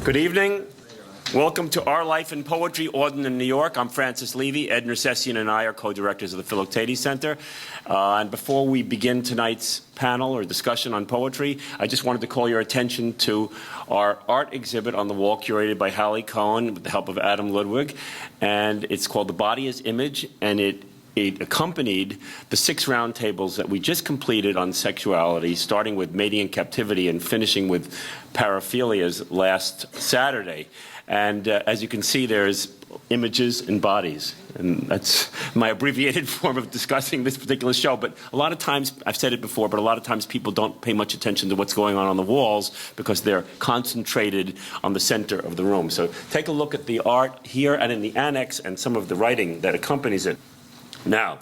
Good evening. Welcome to Our Life in Poetry, Auden in New York. I'm Francis Levy. Ed Nersessian and I are co-directors of the Philoctetes Center. And before we begin tonight's panel or discussion on poetry, I just wanted to call your attention to our art exhibit on the wall curated by Hallie Cohen with the help of Adam Ludwig. And it's called The Body as Image, and it accompanied the 6 roundtables that we just completed on sexuality, starting with mating in captivity and finishing with paraphilias last Saturday. And as you can see, there's images and bodies. And that's my abbreviated form of discussing this particular show. But a lot of times, I've said it before, but a lot of times people don't pay much attention to what's going on the walls because they're concentrated on the center of the room. So take a look at the art here and in the annex and some of the writing that accompanies it. Now,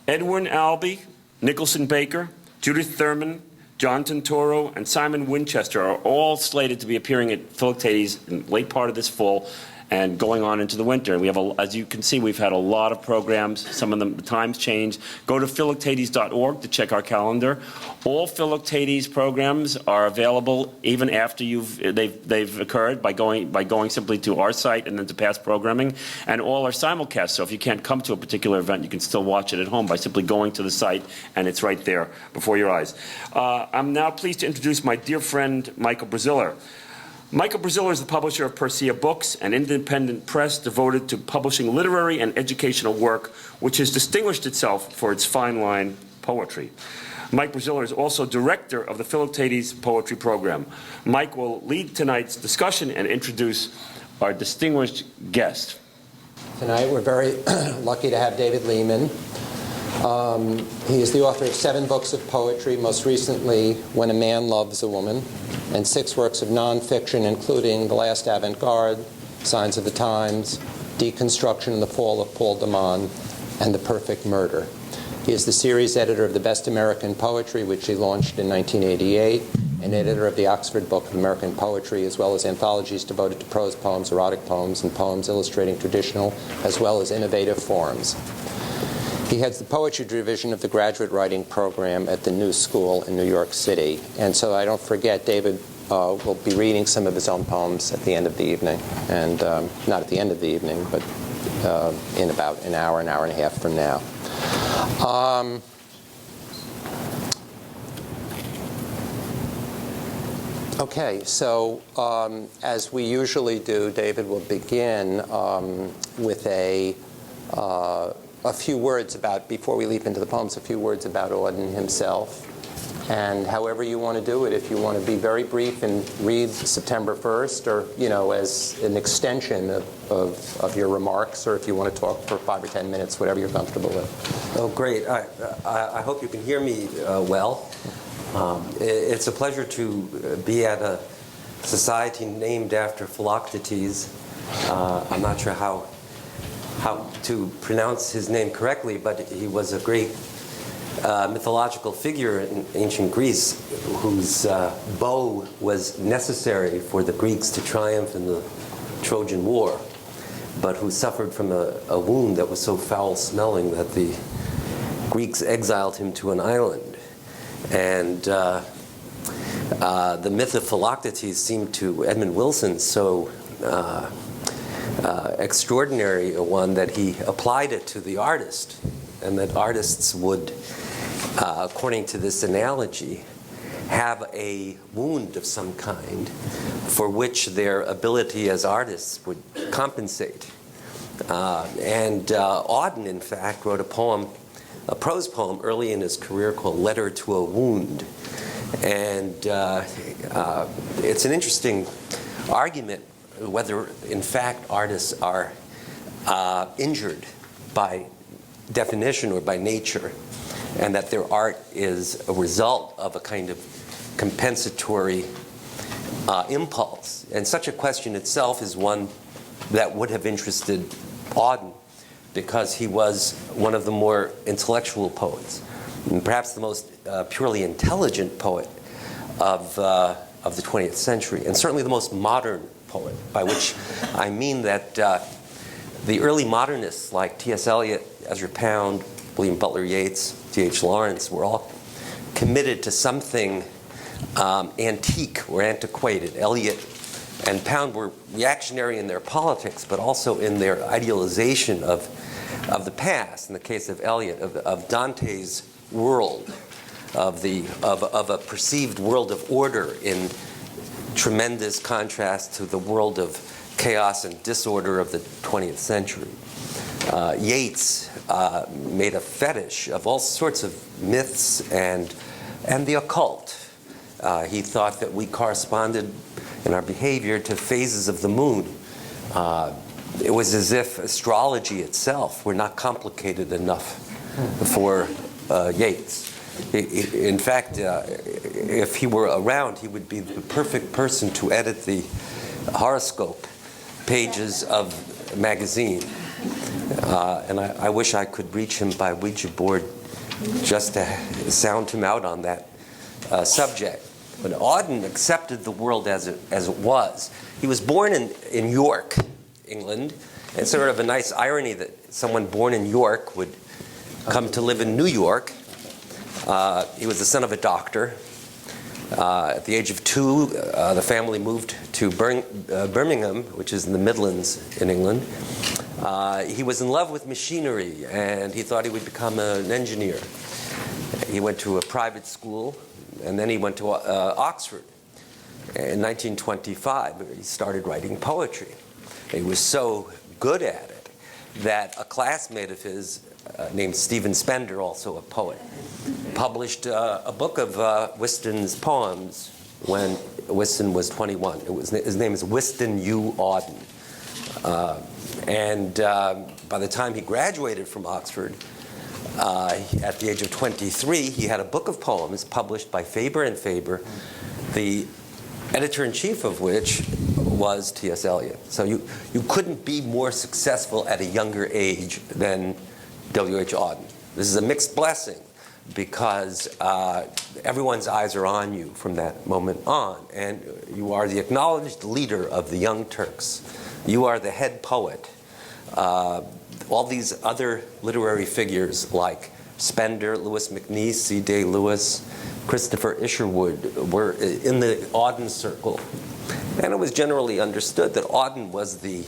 Edwin Albee, Nicholson Baker, Judith Thurman, John Tintoro, and Simon Winchester are all slated to be appearing at Philoctetes in the late part of this fall and going on into the winter. And we have, as you can see, we've had a lot of programs. Some of them, the times change. Go to philoctetes.org to check our calendar. All Philoctetes programs are available even after they've occurred by going simply to our site and then to past programming. And all are simulcast. So if you can't come to a particular event, you can still watch it at home by simply going to the site, and it's right there before your eyes. I'm now pleased to introduce my dear friend, Michael Braziller. Michael Braziller is the publisher of Persea Books, an independent press devoted to publishing literary and educational work, which has distinguished itself for its fine line poetry. Mike Braziller is also director of the Philoctetes Poetry Program. Mike will lead tonight's discussion and introduce our distinguished guest. Tonight we're very lucky to have David Lehman. He is the author of 7 books of poetry, most recently When a Man Loves a Woman, and 6 works of nonfiction, including The Last Avant-Garde, Signs of the Times, Deconstruction and the Fall of Paul de Man, and The Perfect Murder. He is the series editor of The Best American Poetry, which he launched in 1988, and editor of the Oxford Book of American Poetry, as well as anthologies devoted to prose poems, erotic poems, and poems illustrating traditional as well as innovative forms. He heads the poetry division of the graduate writing program at the New School in New York City. And so I don't forget, David will be reading some of his own poems at the end of the evening. And not at the end of the evening, but in about an hour and a half from now. Okay, so as we usually do, David will begin with a few words about, before we leap into the poems, a few words about Auden himself. And however you want to do it, if you want to be very brief and read September 1st, or, as an extension of your remarks, or if you want to talk for 5 or 10 minutes, whatever you're comfortable with. Oh, great. I hope you can hear me well. It's a pleasure to be at a society named after Philoctetes. I'm not sure how to pronounce his name correctly, but he was a great mythological figure in ancient Greece whose bow was necessary for the Greeks to triumph in the Trojan War, but who suffered from a wound that was so foul-smelling that the Greeks exiled him to an island. And the myth of Philoctetes seemed to Edmund Wilson so extraordinary a one that he applied it to the artist, and that artists would, according to this analogy, have a wound of some kind for which their ability as artists would compensate. And Auden, in fact, wrote a prose poem early in his career called Letter to a Wound. And it's an interesting argument whether, in fact, artists are injured by definition or by nature, and that their art is a result of a kind of compensatory impulse. And such a question itself is one that would have interested Auden, because he was one of the more intellectual poets, and perhaps the most purely intelligent poet of the 20th century, and certainly the most modern poet, by which I mean that the early modernists like T.S. Eliot, Ezra Pound, William Butler Yeats, D.H. Lawrence were all committed to something antique or antiquated. Eliot and Pound were reactionary in their politics, but also in their idealization of the past. In the case of Eliot, of Dante's world, of a perceived world of order in tremendous contrast to the world of chaos and disorder of the 20th century. Yeats made a fetish of all sorts of myths and the occult. He thought that we corresponded in our behavior to phases of the moon. It was as if astrology itself were not complicated enough for Yeats. In fact, if he were around, he would be the perfect person to edit the horoscope pages of a magazine. And I wish I could reach him by Ouija board just to sound him out on that subject. But Auden accepted the world as it was. He was born in York, England. It's sort of a nice irony that someone born in York would come to live in New York. He was the son of a doctor. At the age of 2, the family moved to Birmingham, which is in the Midlands in England. He was in love with machinery, and he thought he would become an engineer. He went to a private school, and then he went to Oxford. In 1925, he started writing poetry. He was so good at it that a classmate of his, named Stephen Spender, also a poet, published a book of Whiston's poems when Whiston was 21. His name is Whiston U. Auden. And by the time he graduated from Oxford, at the age of 23, he had a book of poems published by Faber and Faber, the editor-in-chief of which was T.S. Eliot. So you couldn't be more successful at a younger age than W.H. Auden. This is a mixed blessing because everyone's eyes are on you from that moment on, and you are the acknowledged leader of the Young Turks. You are the head poet. All these other literary figures like Spender, Lewis MacNeice, C.D. Lewis, Christopher Isherwood were in the Auden circle. And it was generally understood that Auden was the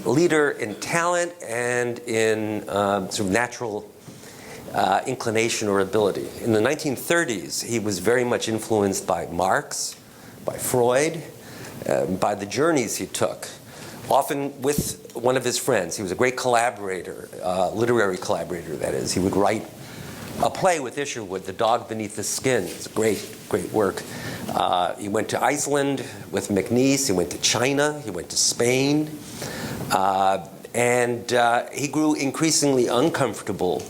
leader in talent and in sort of natural inclination or ability. In the 1930s, he was very much influenced by Marx, by Freud, by the journeys he took, often with one of his friends. He was a great collaborator, literary collaborator, that is. He would write a play with Isherwood, The Dog Beneath the Skin. It's great work. He went to Iceland with MacNeice. He went to China. He went to Spain. And he grew increasingly uncomfortable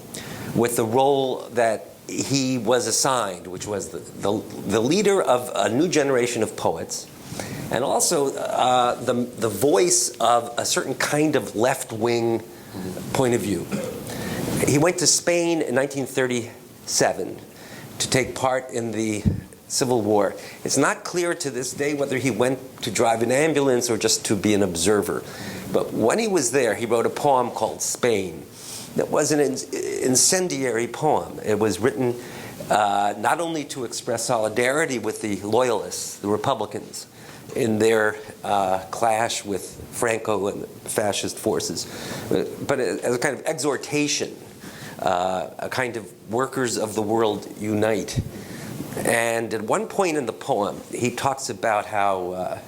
with the role that he was assigned, which was the leader of a new generation of poets, and also the voice of a certain kind of left-wing point of view. He went to Spain in 1937 to take part in the Civil War. It's not clear to this day whether he went to drive an ambulance or just to be an observer. But when he was there, he wrote a poem called Spain. That was an incendiary poem. It was written not only to express solidarity with the Loyalists, the Republicans, in their clash with Franco and the fascist forces, but as a kind of exhortation, a kind of workers of the world unite. And at one point in the poem, he talks about how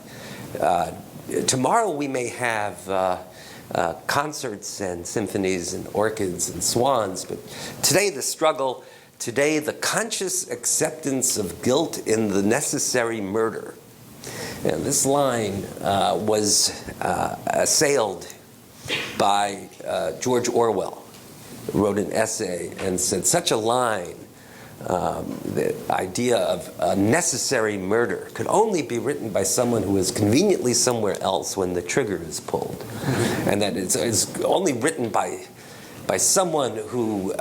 tomorrow we may have concerts and symphonies and orchids and swans, but today the struggle, today the conscious acceptance of guilt in the necessary murder. And this line was assailed by George Orwell, who wrote an essay and said such a line, the idea of a necessary murder, could only be written by someone who is conveniently somewhere else when the trigger is pulled. And that it's only written by someone who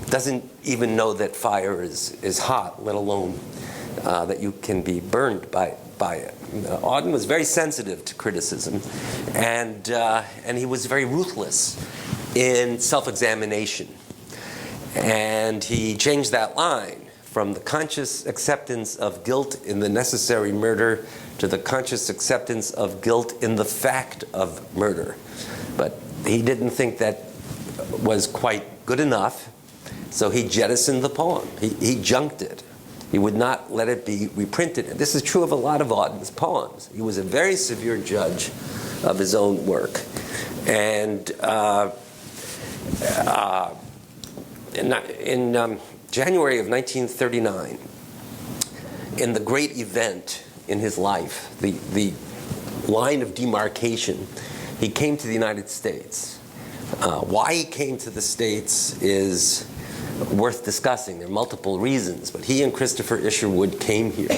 doesn't even know that fire is hot, let alone that you can be burned by it. Auden was very sensitive to criticism, and he was very ruthless in self-examination. And he changed that line from the conscious acceptance of guilt in the necessary murder to the conscious acceptance of guilt in the fact of murder. But he didn't think that was quite good enough, so he jettisoned the poem. He junked it. He would not let it be reprinted. And this is true of a lot of Auden's poems. He was a very severe judge of his own work. And in January of 1939, in the great event in his life, the line of demarcation, he came to the United States. Why he came to the States is worth discussing. There are multiple reasons, but he and Christopher Isherwood came here.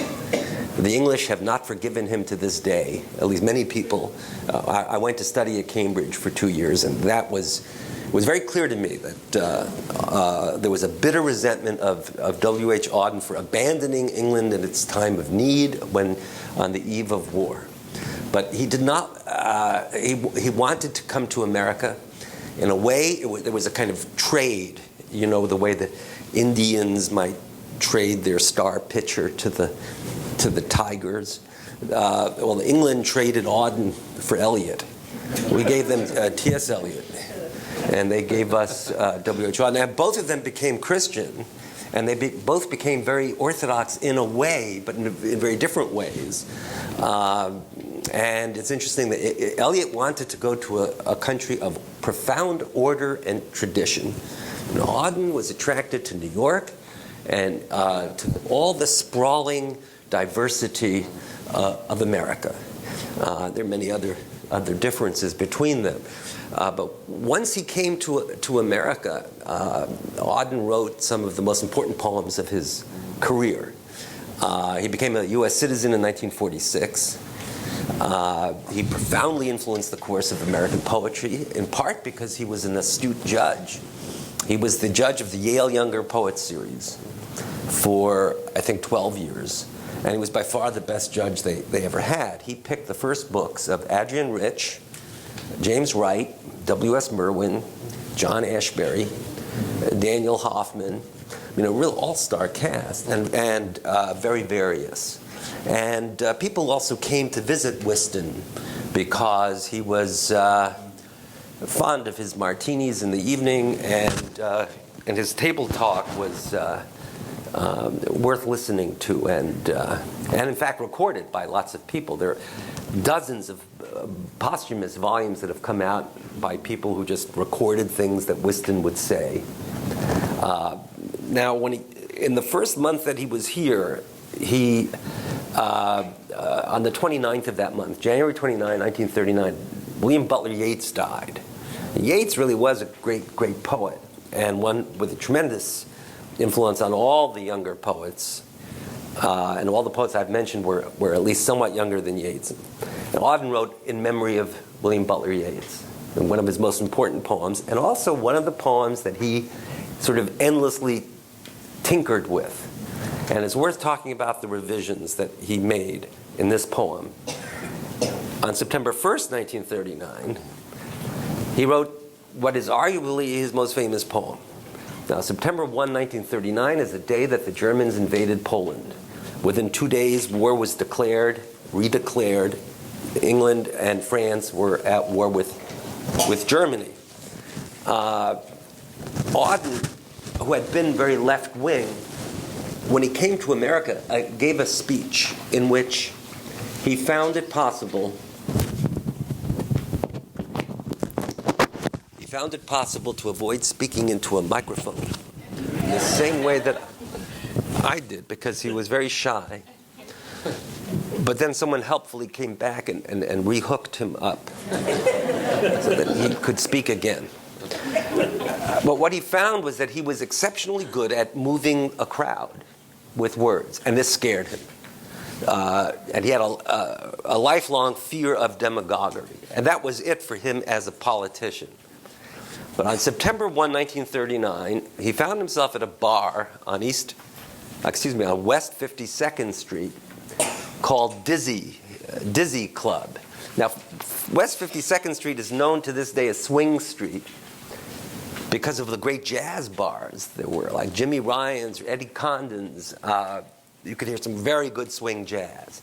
The English have not forgiven him to this day, at least many people. I went to study at Cambridge for 2 years, and that was very clear to me that there was a bitter resentment of W.H. Auden for abandoning England in its time of need when on the eve of war. But he did not, he wanted to come to America. In a way, there was a kind of trade, you know, the way that Indians might trade their star pitcher to the Tigers. Well, England traded Auden for Eliot. We gave them T.S. Eliot, and they gave us W.H. Auden. Now, both of them became Christian, and they both became very orthodox in a way, but in very different ways. And it's interesting that Eliot wanted to go to a country of profound order and tradition. And Auden was attracted to New York and to all the sprawling diversity of America. There are many other differences between them. But once he came to America, Auden wrote some of the most important poems of his career. He became a U.S. citizen in 1946. He profoundly influenced the course of American poetry, in part because he was an astute judge. He was the judge of the Yale Younger Poets Series for, I think, 12 years. And he was by far the best judge they ever had. He picked the first books of Adrian Rich, James Wright, W.S. Merwin, John Ashbery, Daniel Hoffman, you know, real all-star cast, and very various. And people also came to visit Whiston because he was fond of his martinis in the evening, and his table talk was worth listening to, and in fact recorded by lots of people. There are dozens of posthumous volumes that have come out by people who just recorded things that Whiston would say. Now, in the first month that he was here, he on the 29th of that month, January 29, 1939, William Butler Yeats died. Yeats really was a great poet, and one with a tremendous influence on all the younger poets. And all the poets I've mentioned were at least somewhat younger than Yeats. And Auden wrote in memory of William Butler Yeats, and one of his most important poems, and also one of the poems that he sort of endlessly tinkered with. And it's worth talking about the revisions that he made in this poem. On September 1st, 1939, he wrote what is arguably his most famous poem. Now, September 1, 1939 is the day that the Germans invaded Poland. Within 2 days, war was declared, redeclared. England and France were at war with Germany. Auden, who had been very left-wing, when he came to America, gave a speech in which he found it possible to avoid speaking into a microphone in the same way that I did, because he was very shy. But then someone helpfully came back and rehooked him up so that he could speak again. But what he found was that he was exceptionally good at moving a crowd with words, and this scared him. And he had a lifelong fear of demagoguery, and that was it for him as a politician. But on September 1, 1939, he found himself at a bar on West 52nd Street called Dizzy Club. Now, West 52nd Street is known to this day as Swing Street because of the great jazz bars there were, like Jimmy Ryan's or Eddie Condon's. You could hear some very good swing jazz.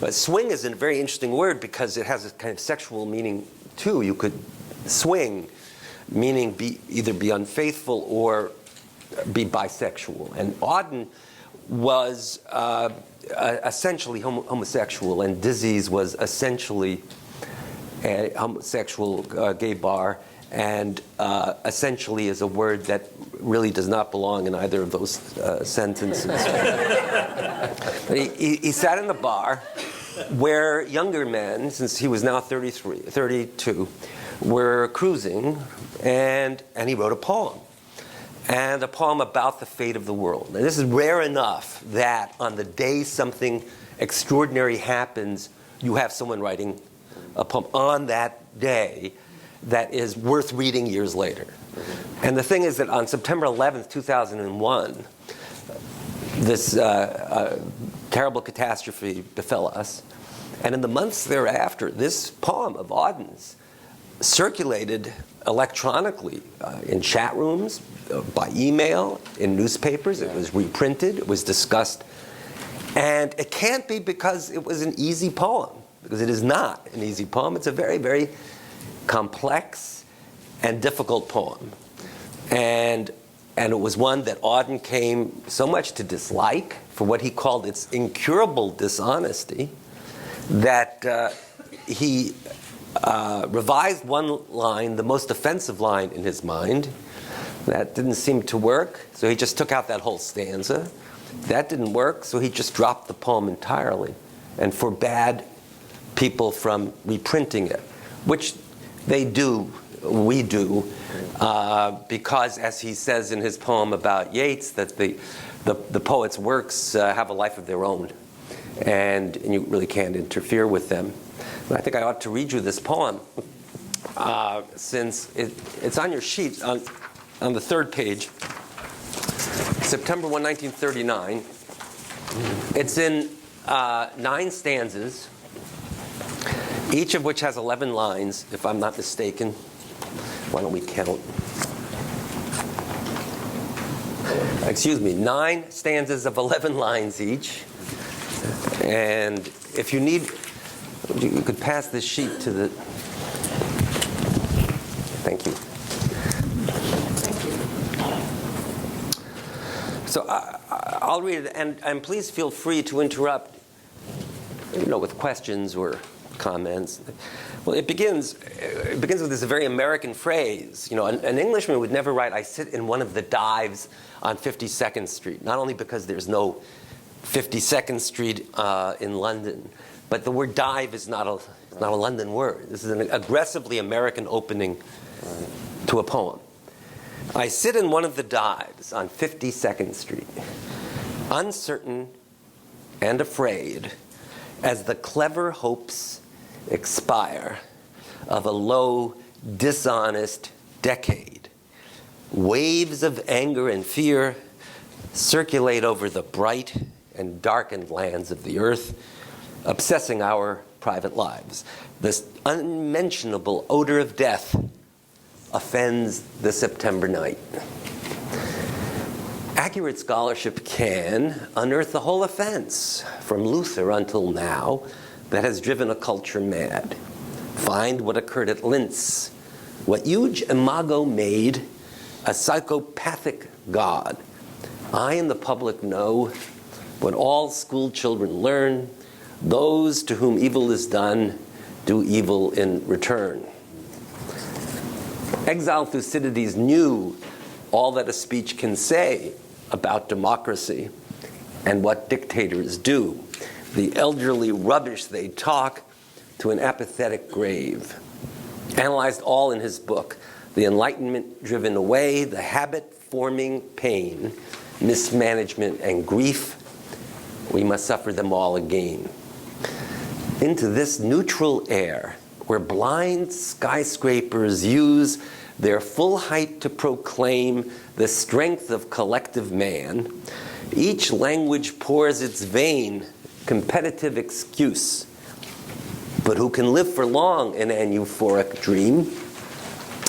But swing is a very interesting word because it has a kind of sexual meaning too. You could swing, meaning either be unfaithful or be bisexual. And Auden was essentially homosexual, and Dizzy's was essentially a homosexual gay bar, and essentially is a word that really does not belong in either of those sentences. But he sat in the bar where younger men, since he was now 32, were cruising, and he wrote a poem. And a poem about the fate of the world. And this is rare enough that on the day something extraordinary happens, you have someone writing a poem on that day that is worth reading years later. And the thing is that on September 11th, 2001, this terrible catastrophe befell us. And in the months thereafter, this poem of Auden's circulated electronically in chat rooms, by email, in newspapers. It was reprinted. It was discussed. And it can't be because it was an easy poem, because it is not an easy poem. It's a very, very complex and difficult poem. And it was one that Auden came so much to dislike for what he called its incurable dishonesty that he revised one line, the most offensive line in his mind. That didn't seem to work, so he just took out that whole stanza. That didn't work, so he just dropped the poem entirely and forbade people from reprinting it, which they do, we do, because, as he says in his poem about Yeats, that the poet's works have a life of their own, and you really can't interfere with them. But I think I ought to read you this poem, since it's on your sheet, on the third page, September 1, 1939. It's in 9 stanzas, each of which has 11 lines, if I'm not mistaken. Why don't we count? Excuse me, 9 stanzas of 11 lines each. And if you need, you could pass this sheet to the... Thank you. So I'll read it, and please feel free to interrupt, with questions or comments. Well, it begins with this very American phrase. An Englishman would never write, "I sit in one of the dives on 52nd Street," not only because there's no 52nd Street in London, but the word dive is not a London word. This is an aggressively American opening to a poem. I sit in one of the dives on 52nd Street, uncertain and afraid, as the clever hopes expire of a low, dishonest decade. Waves of anger and fear circulate over the bright and darkened lands of the earth, obsessing our private lives. This unmentionable odor of death offends the September night. Accurate scholarship can unearth the whole offense, from Luther until now, that has driven a culture mad. Find what occurred at Linz, what huge imago made a psychopathic god. I and the public know what all school children learn: those to whom evil is done do evil in return. Exiled Thucydides knew all that a speech can say about democracy and what dictators do, the elderly rubbish they talk to an apathetic grave. Analyzed all in his book, The Enlightenment Driven Away, the habit-forming pain, mismanagement, and grief. We must suffer them all again. Into this neutral air, where blind skyscrapers use their full height to proclaim the strength of collective man, each language pours its vain, competitive excuse. But who can live for long in an euphoric dream?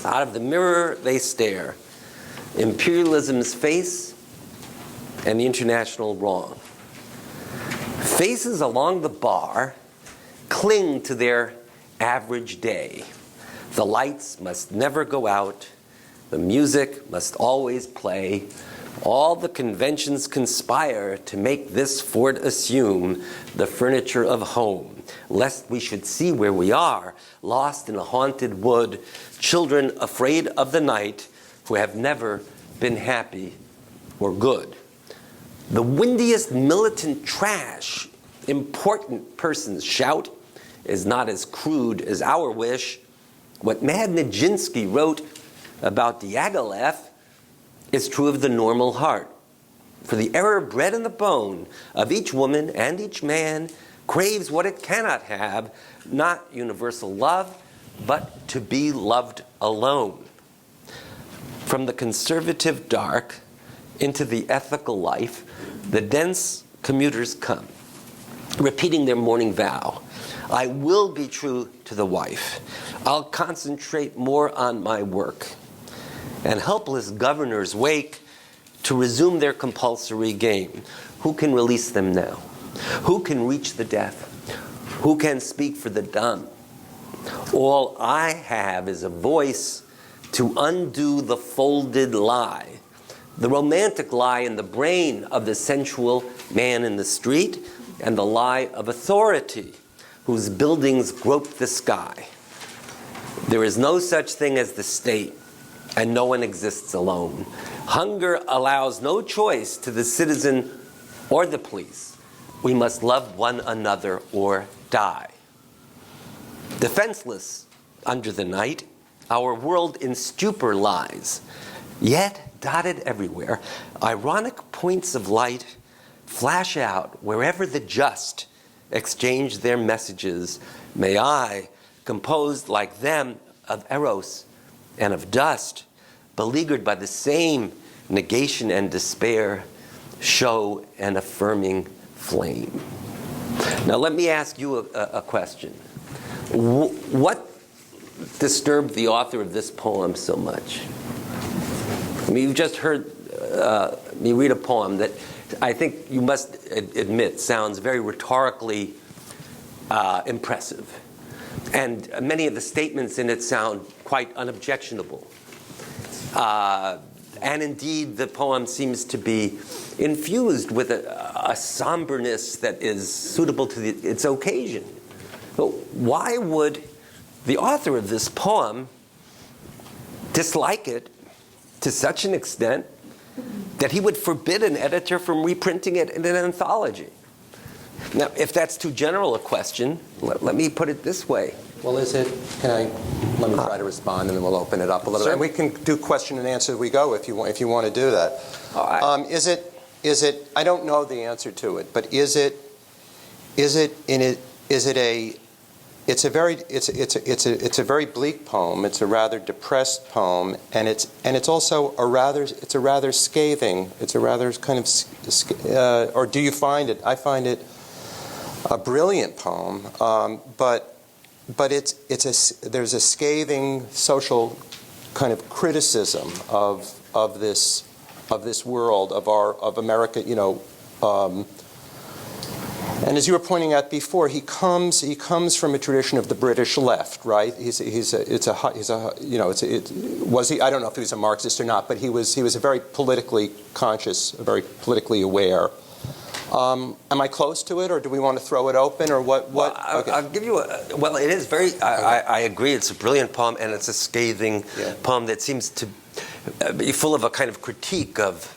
Out of the mirror they stare, imperialism's face and the international wrong. Faces along the bar cling to their average day. The lights must never go out. The music must always play. All the conventions conspire to make this fort assume the furniture of home, lest we should see where we are, lost in a haunted wood, children afraid of the night, who have never been happy or good. The windiest militant trash important persons shout is not as crude as our wish. What Mad Nijinsky wrote about Diaghilev is true of the normal heart. For the error bred in the bone of each woman and each man craves what it cannot have, not universal love, but to be loved alone. From the conservative dark into the ethical life, the dense commuters come, repeating their morning vow. I will be true to the wife. I'll concentrate more on my work. And helpless governors wake to resume their compulsory game. Who can release them now? Who can reach the deaf? Who can speak for the dumb? All I have is a voice to undo the folded lie, the romantic lie in the brain of the sensual man in the street, and the lie of authority, whose buildings grope the sky. There is no such thing as the state, and no one exists alone. Hunger allows no choice to the citizen or the police. We must love one another or die. Defenseless under the night, our world in stupor lies. Yet, dotted everywhere, ironic points of light flash out wherever the just exchange their messages. May I, composed like them of eros and of dust, beleaguered by the same negation and despair, show an affirming flame. Now let me ask you a question. What disturbed the author of this poem so much? I mean, you've just heard me read a poem that I think you must admit sounds very rhetorically impressive. And many of the statements in it sound quite unobjectionable. And indeed, the poem seems to be infused with a somberness that is suitable to its occasion. But why would the author of this poem dislike it to such an extent that he would forbid an editor from reprinting it in an anthology? Now, if that's too general a question, let me put it this way. Well, let me try to respond, and then we'll open it up a little. Sure. And we can do question and answer as we go if you want to do that. All right. Is it? I don't know the answer to it, but it's a very bleak poem. It's a rather depressed poem, and it's also a rather scathing. It's a rather kind of or do you find it? I find it a brilliant poem, but there's a scathing social kind of criticism of this world of America, and as you were pointing out before, he comes from a tradition of the British left, right? I don't know if he was a Marxist or not, but he was a very politically conscious, very politically aware. Am I close to it, or do we want to throw it open, or what? Okay. I'll give you it is very, I agree, it's a brilliant poem, and it's a scathing poem that seems to be full of a kind of critique of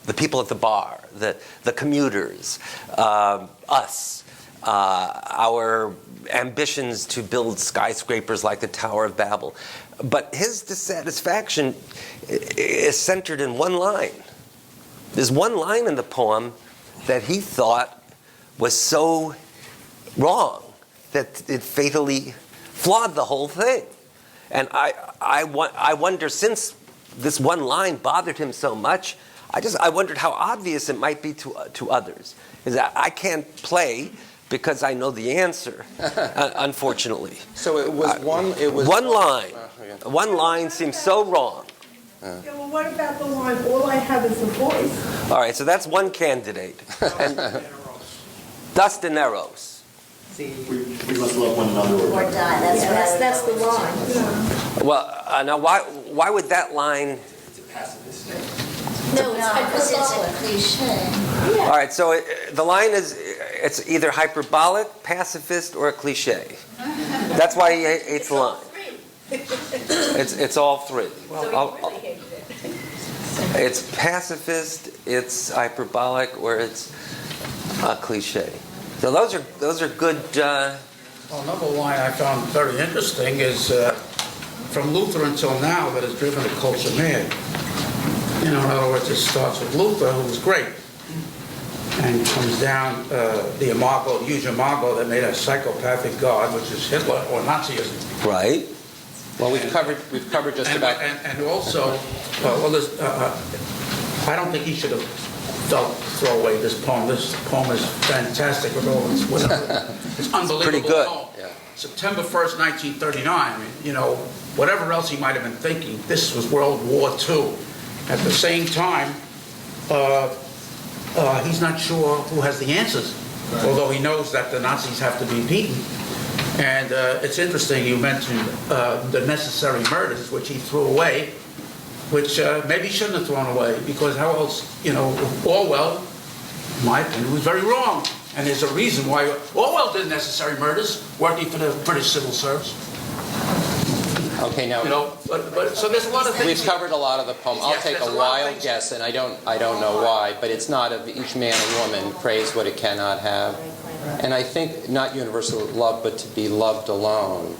the people at the bar, the commuters, us, our ambitions to build skyscrapers like the Tower of Babel. But his dissatisfaction is centered in one line. There's one line in the poem that he thought was so wrong that it fatally flawed the whole thing. And I wonder, since this one line bothered him so much, I wondered how obvious it might be to others. Is that I can't play because I know the answer, unfortunately. So it was one line. Okay. One line seems so wrong. Yeah, well, what about the line, all I have is a voice? All right, so that's one candidate. And Dust and Eros. We must love one another Or die, that's the line. Well, now why would that line? No, because it's a cliche. All right, so the line is it's either hyperbolic, pacifist, or a cliche. That's why he hates the line. It's all three. It's pacifist, it's hyperbolic, or it's a cliche. So those are good. Well, another line I found very interesting is from Luther until now that has driven the culture mad. In other words, it starts with Luther, who was great, and comes down the imago, huge imago that made a psychopathic god, which is Hitler or Nazism. Right. Well, we've covered just about. And also, I don't think he should have throw away this poem. This poem is fantastic with all its whatever. It's unbelievable. Pretty good. Poem. Yeah. September 1st, 1939. Whatever else he might have been thinking, this was World War II. At the same time, he's not sure who has the answers, although he knows that the Nazis have to be beaten. And it's interesting you mentioned the necessary murders, which he threw away, which maybe he shouldn't have thrown away, because how else, Orwell, in my opinion, was very wrong. And there's a reason why Orwell did necessary murders, working for the British Civil Service. Okay, now So there's a lot of things. we've covered a lot of the poem. I'll Yes, take there's a a lot of wild things. guess, and I don't know why, but it's not of each man and woman praise what it cannot have. And I think not universal love, but to be loved alone.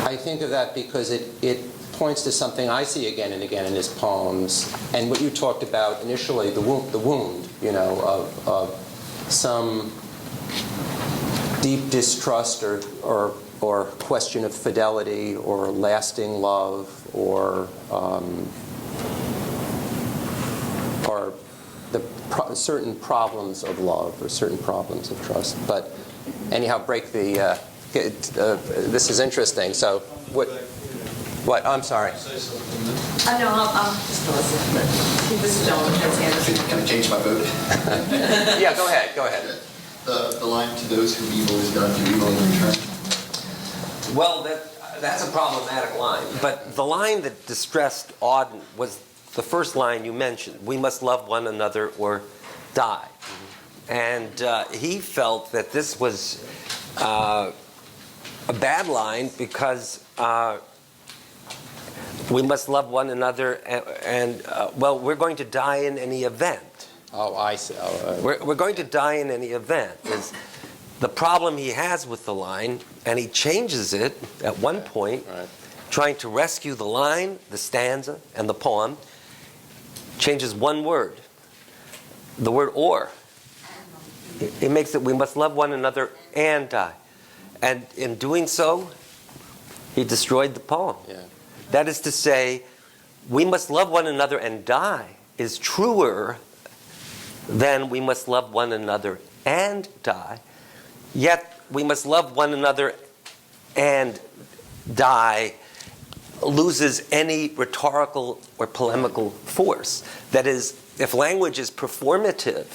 I think of that because it points to something I see again and again in his poems, and what you talked about initially, the wound, of some deep distrust or question of fidelity or lasting love or certain problems of love or certain problems of trust. But anyhow, this is interesting. So what? I'm sorry. No, I'll just listen, but this gentleman has hands. Can I change my vote? Yeah, go ahead. The line, to those whom evil is done, do evil in return. Well, that's a problematic line. But the line that distressed Auden was the first line you mentioned. We must love one another or die. And he felt that this was a bad line because we must love one another and we're going to die in any event. Oh, I see. We're going to die in any event is the problem he has with the line, and he changes it at one point, Right. trying to rescue the line, the stanza, and the poem, changes one word, the word or. It makes it, we must love one another and die. And in doing so, he destroyed the poem. Yeah. That is to say, we must love one another and die is truer than we must love one another and die. Yet we must love one another and die loses any rhetorical or polemical force. That is, if language is performative,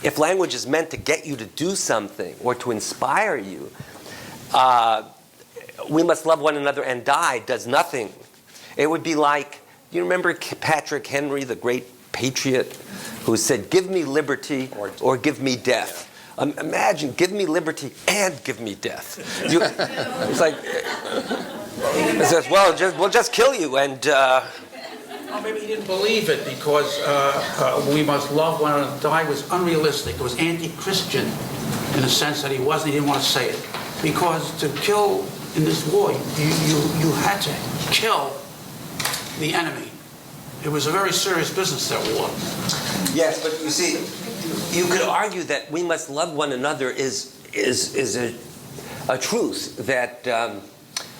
if language is meant to get you to do something or to inspire you, we must love one another and die does nothing. It would be like, you remember Patrick Henry, the great patriot, who said, give me liberty or give me death. Imagine, give me liberty and give me death. It's like, it says, well, we'll just kill you. And Well, maybe he didn't believe it because we must love one another. Die was unrealistic. It was anti-Christian in the sense that he didn't want to say it. Because to kill in this war, you had to kill the enemy. It was a very serious business, that war. yes, but you see, you could argue that we must love one another is a truth that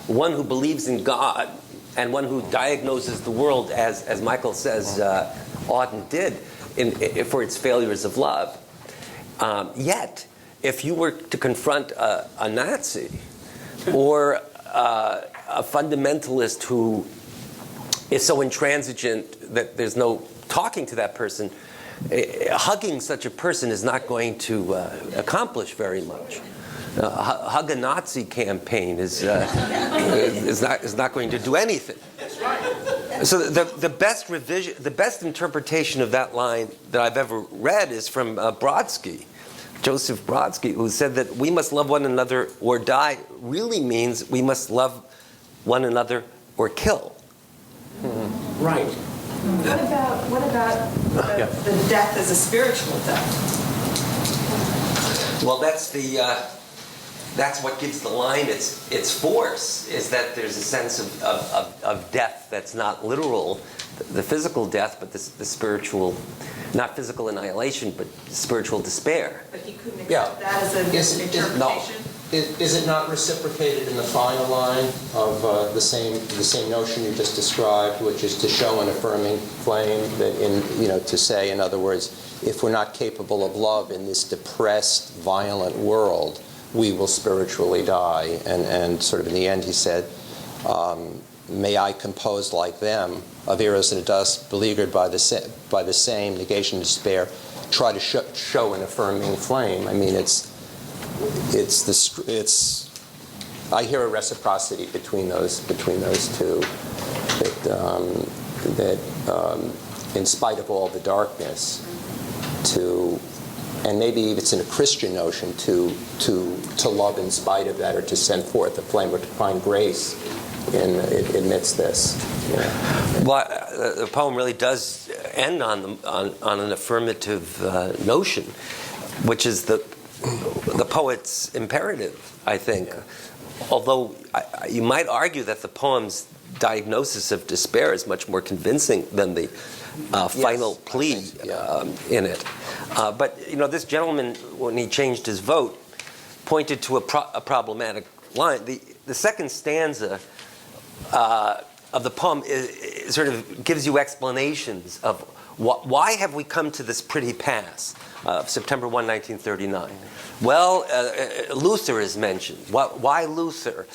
one who believes in God and one who diagnoses the world, as Michael says, Auden did, for its failures of love. Yet, if you were to confront a Nazi or a fundamentalist who is so intransigent that there's no talking to that person, hugging such a person is not going to accomplish very much. hug a Nazi campaign is not going to do anything. That's right. So the best interpretation of that line that I've ever read is from Brodsky, Joseph Brodsky, who said that we must love one another or die really means we must love one another or kill. Right. What about the death as a spiritual death? Well, that's what gives the line its force, is that there's a sense of death that's not literal, the physical death, but the spiritual, not physical annihilation, but spiritual despair. But he couldn't accept Yeah. that as an interpretation? Is it not reciprocated in the final line of the same notion you just described, which is to show an affirming flame, that to say, in other words, if we're not capable of love in this depressed, violent world, we will spiritually die. And sort of in the end, he said, may I compose like them, of eros and dust, beleaguered by the same negation and despair, try to show an affirming flame. I mean, I hear a reciprocity between those two, that in spite of all the darkness, and maybe it's in a Christian notion to love in spite of that, or to send forth a flame, or to find grace amidst this. Yeah. Well, the poem really does end on an affirmative notion, which is the poet's imperative, I think. Although you might argue that the poem's diagnosis of despair is much more convincing than the final plea in it. But this gentleman, when he changed his vote, pointed to a problematic line. The second stanza of the poem sort of gives you explanations of why have we come to this pretty pass of September 1, 1939. Well, Luther is mentioned. Why Luther?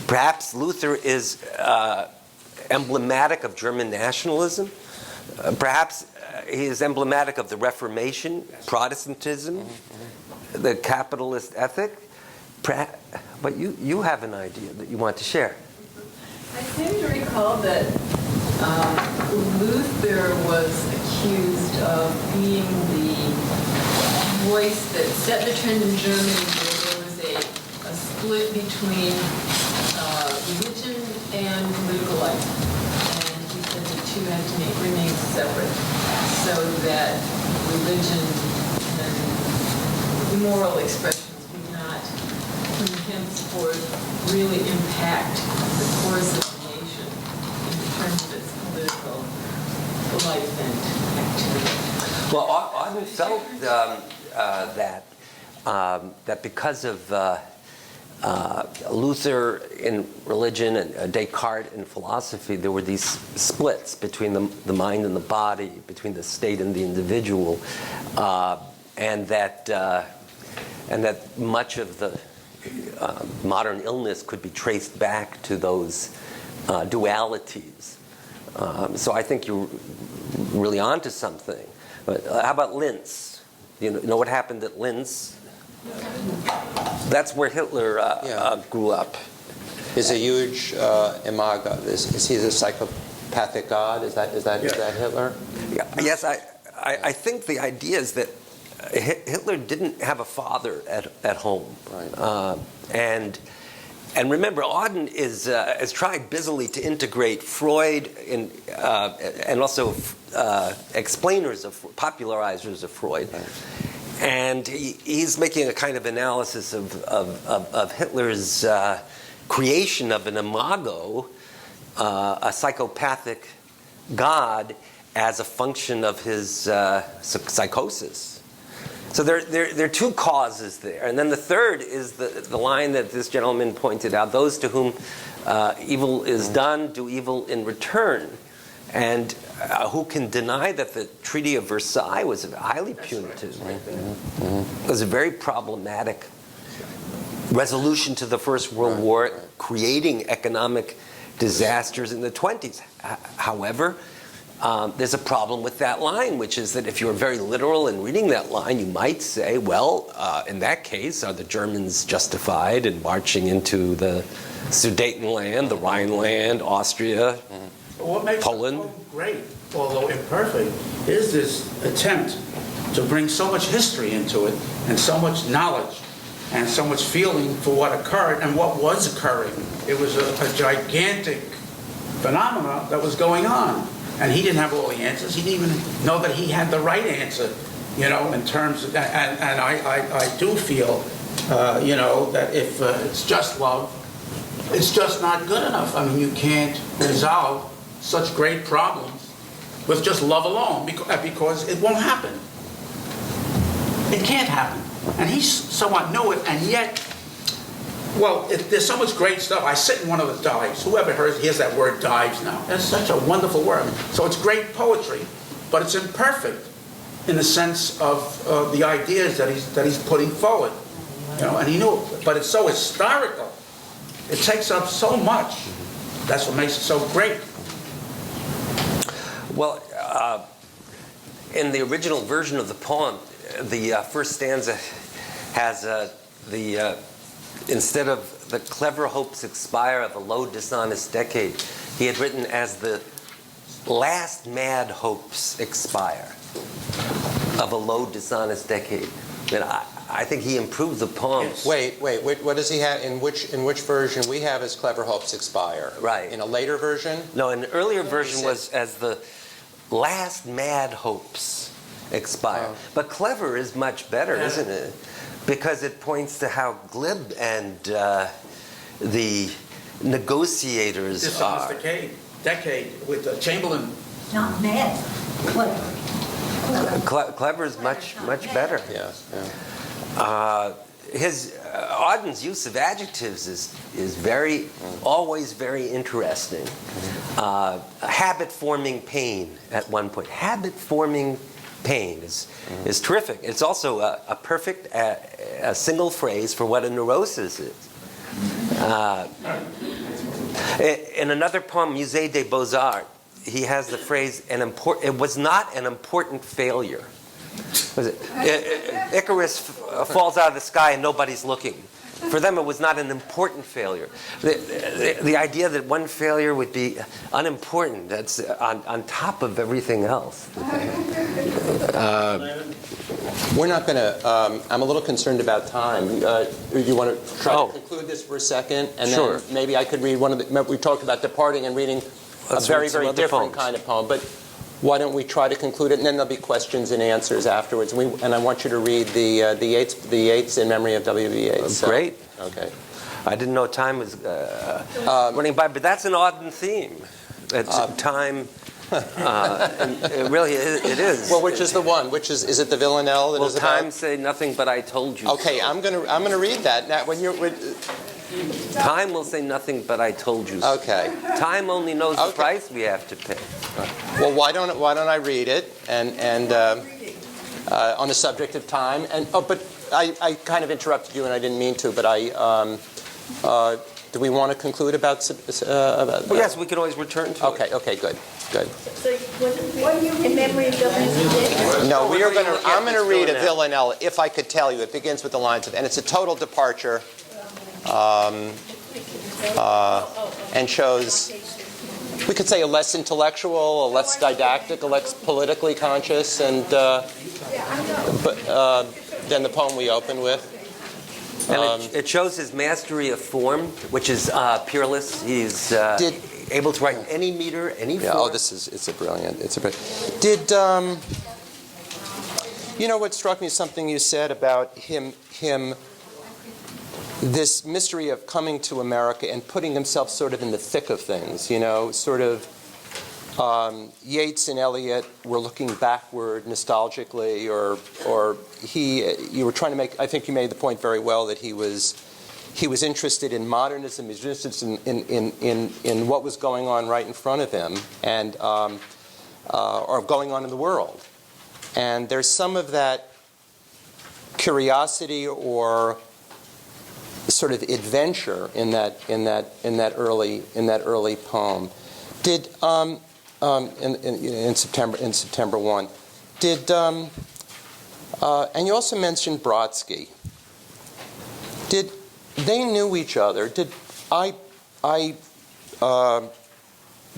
Perhaps Luther is emblematic of German nationalism. Perhaps he is emblematic of the Reformation, Protestantism, the capitalist ethic. But you have an idea that you want to share. I seem to recall that Luther was accused of being the voice that set the trend in Germany, where there was a split between religion and political life. And he said the two had to remain separate, so that religion and moral expressions would not, from henceforth, really impact the course of the nation in terms of its political life and activity. Well, Auden felt that because of Luther in religion and Descartes in philosophy, there were these splits between the mind and the body, between the state and the individual, and that much of the modern illness could be traced back to those dualities. So I think you're really onto something. But how about Linz? You know what happened at Linz? That's where Hitler grew up. Is a huge imago. Is he the psychopathic god? Is that Hitler? Yeah. Yes, I think the idea is that Hitler didn't have a father at home, Right. And remember, Auden has tried busily to integrate Freud and also popularizers of Freud. Right. And he's making a kind of analysis of Hitler's creation of an imago, a psychopathic god, as a function of his psychosis. So there are two causes there. And then the third is the line that this gentleman pointed out: those to whom evil is done do evil in return. And who can deny that the Treaty of Versailles was highly punitive? Right. It was a very problematic resolution to the First World War, creating economic disasters in the 1920s. However, there's a problem with that line, which is that if you're very literal in reading that line, you might say, well, in that case, are the Germans justified in marching into the Sudetenland, the Rhineland, Austria, What makes Poland? it so great, although imperfect, is this attempt to bring so much history into it and so much knowledge and so much feeling for what occurred and what was occurring. It was a gigantic phenomenon that was going on. And he didn't have all the answers. He didn't even know that he had the right answer, in terms of, and I do feel, that if it's just love, it's just not good enough. I mean, you can't resolve such great problems with just love alone because it won't happen. It can't happen. And he somewhat knew it, and yet, well, there's so much great stuff. I sit in one of the dives. Whoever hears that word dives now. That's such a wonderful word. So it's great poetry, but it's imperfect in the sense of the ideas that he's putting forward. And he knew it. But it's so historical. It takes up so much. That's what makes it so great. Well, in the original version of the poem, the first stanza has instead of the clever hopes expire of a low dishonest decade, he had written as the last mad hopes expire of a low dishonest decade. And I think he improved the poem. Yes. Wait, what does he have, in which version we have as clever hopes expire? Right. In a later version? No, an earlier version was as the last mad hopes expire. Oh. But clever is much better, isn't it? Because it points to how glib and the negotiators This are. decade with Chamberlain. Not mad. Clever. Clever is much better. Yeah. Auden's use of adjectives is always very interesting. Habit-forming pain at one point. Habit-forming pain is terrific. It's also a perfect a single phrase for what a neurosis is. In another poem, Musée des Beaux-Arts, he has the phrase, it was not an important failure. Was it? Icarus falls out of the sky and nobody's looking. For them, it was not an important failure. The idea that one failure would be unimportant, that's on top of everything else. We're not going to, I'm a little concerned about time. You want to try to conclude this for a second? And Sure. then maybe I could read one of the, we talked about departing and reading a very, very different kind of poem. But why don't we try to conclude it, and then there'll be questions and answers afterwards. And I want you to read the Yeats in memory of W.B. Yeats. Great. Okay. I didn't know time was running by, but that's an Auden theme. It's time. And it really it is. Well, which is the one? Which is it the villanelle that Will is about? time say nothing but I told you? Okay, I'm gonna read that now. Time will say nothing but I told you. Okay. Time only knows the price we have to pay. Well, why don't I read it and on the subject of time? And but I kind of interrupted you and I didn't mean to. But do we want to conclude about? Yes, we can always return to it. Okay. Good. So what are you in memory of W.B.? No, we're gonna look at I'm going to this read a villanelle. villanelle, if I could tell you. It begins with the lines of, and it's a total departure, and shows, we could say, a less intellectual, a less didactic, a less politically conscious, and than the poem we opened with. And it shows his mastery of form, which is peerless. He's able to write any meter, any form. Oh, it's a brilliant. Did you know what struck me? Something you said about him. This mystery of coming to America and putting himself sort of in the thick of things. Sort of. Yeats and Eliot were looking backward nostalgically, or you were trying to make. I think you made the point very well that he was interested in modernism. He was interested in what was going on right in front of him, and or going on in the world. And there's some of that curiosity or sort of adventure in that early poem. in September 1. Did and you also mentioned Brodsky. Did they knew each other?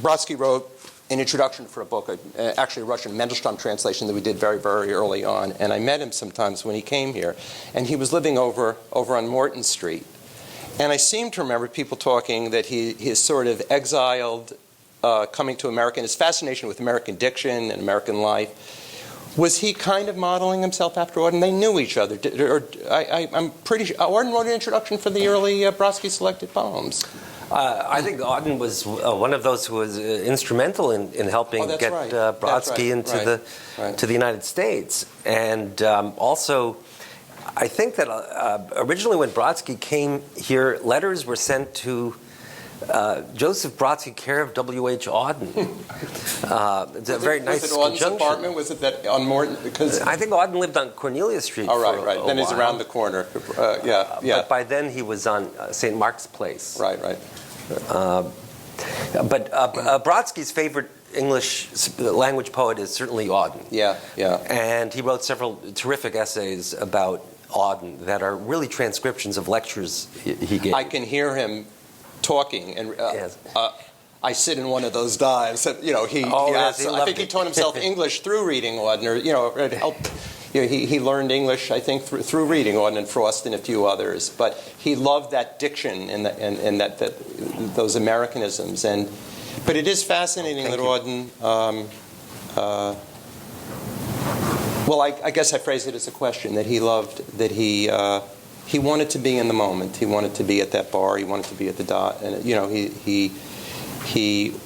Brodsky wrote an introduction for a book, actually a Russian Mendelstamm translation that we did very, very early on, and I met him sometimes when he came here, and he was living over on Morton Street. And I seem to remember people talking that he is sort of exiled, coming to America, and his fascination with American diction and American life. Was he kind of modeling himself after Auden? They knew each other. I'm pretty sure Auden wrote an introduction for the early Brodsky selected poems. I think Auden was one of those who was instrumental in helping get Brodsky into the United States. And also, I think that originally when Brodsky came here, letters were sent to Joseph Brodsky, care of W.H. Auden. It's a very nice conjunction. Was it Auden's apartment? Was it that on Morton? Because I think Auden lived on Cornelia Street. Oh, right. Then he's around the corner. Yeah. But by then he was on St. Mark's Place. Right. But Brodsky's favorite English language poet is certainly Auden. Yeah. And he wrote several terrific essays about Auden that are really transcriptions of lectures he gave. I can hear him talking, and yes. I sit in one of those dives. I think he taught himself English through reading Auden, or it helped. He learned English, I think, through reading Auden and Frost and a few others. But he loved that diction and those Americanisms. But it is fascinating that Auden. Well, I guess I phrase it as a question that he loved, that he wanted to be in the moment. He wanted to be at that bar. He wanted to be at the dot. And he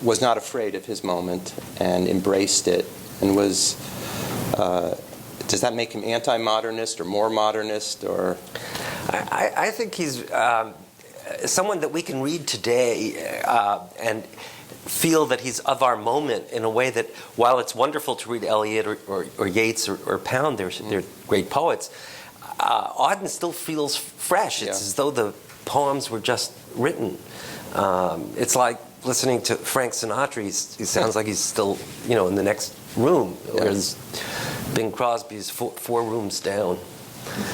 was not afraid of his moment and embraced it and was. Does that make him anti-modernist or more modernist? Or I think he's someone that we can read today and feel that he's of our moment in a way that, while it's wonderful to read Eliot or Yeats or Pound, they're great poets, Auden still feels fresh. It's as though the poems were just written. It's like listening to Frank Sinatra. He sounds like he's still, in the next room. Whereas Bing Crosby's four rooms down.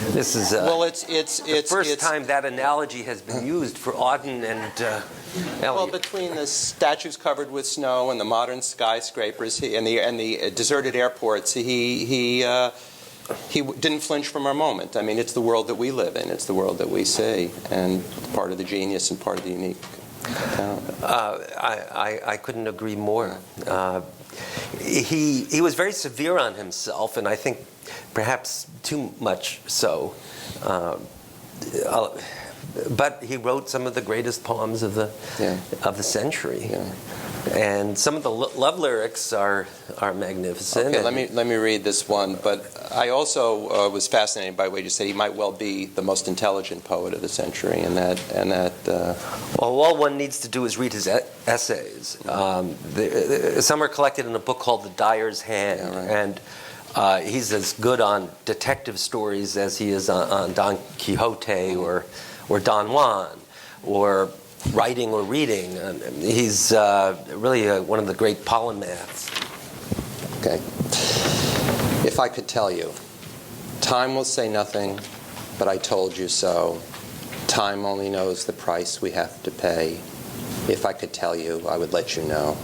This is it's the first time that analogy has been used for Auden and Eliot. Well, between the statues covered with snow and the modern skyscrapers and the deserted airports, he didn't flinch from our moment. I mean, it's the world that we live in. It's the world that we see, and part of the genius and part of the unique talent. I couldn't agree more. He was very severe on himself, and I think perhaps too much so. But he wrote some of the greatest poems of the century, and some of the love lyrics are magnificent. Okay, let me read this one. But I also was fascinated by what you said. He might well be the most intelligent poet of the century, and that. Well, all one needs to do is read his essays. Some are collected in a book called The Dyer's Hand, and he's as good on detective stories as he is on Don Quixote or Don Juan, or writing or reading. He's really one of the great polymaths. Okay. If I could tell you, time will say nothing, but I told you so. Time only knows the price we have to pay. If I could tell you, I would let you know.